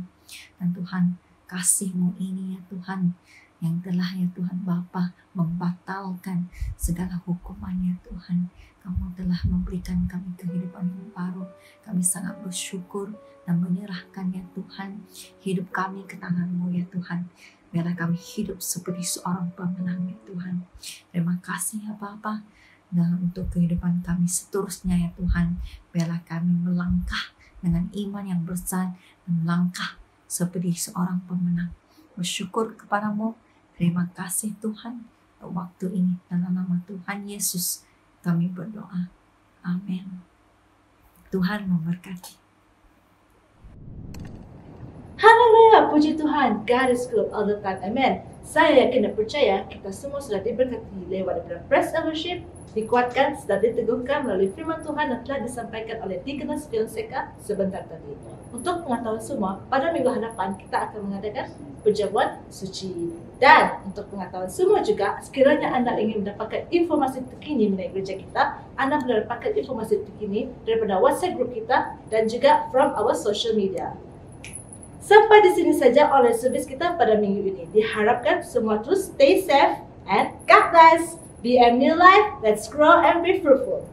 Dan Tuhan, kasih-Mu ini ya Tuhan, yang telah ya Tuhan Bapa membatalkan segala hukuman ya Tuhan. Kamu telah memberikan kami kehidupan yang baru. Kami sangat bersyukur dan menyerahkan ya Tuhan hidup kami ke tangan-Mu ya Tuhan. Biarlah kami hidup seperti seorang pemenang ya Tuhan. Terima kasih ya Bapa. Dan untuk kehidupan kami seterusnya ya Tuhan, biarlah kami melangkah dengan iman yang besar dan melangkah seperti seorang pemenang. Bersyukur kepada-Mu. Terima kasih Tuhan untuk waktu ini. Dalam nama Tuhan Yesus kami berdoa. Amin. Tuhan memberkati. Haleluya, puji Tuhan. God is good all the time. Amen. Saya yakin dan percaya kita semua sudah diberkati lewat daripada Praise and Worship, dikuatkan, sudah diteguhkan melalui firman Tuhan yang telah disampaikan oleh Deaconess Fionseka sebentar tadi. Untuk pengetahuan semua, pada minggu hadapan kita akan mengadakan perjamuan suci. Dan untuk pengetahuan semua juga, sekiranya Anda ingin mendapatkan informasi terkini mengenai gereja kita, Anda boleh dapatkan informasi terkini daripada WhatsApp group kita dan juga from our social media. Sampai di sini saja oleh servis kita pada minggu ini. Diharapkan semua terus stay safe and God bless. Be a new life, let's grow and be fruitful.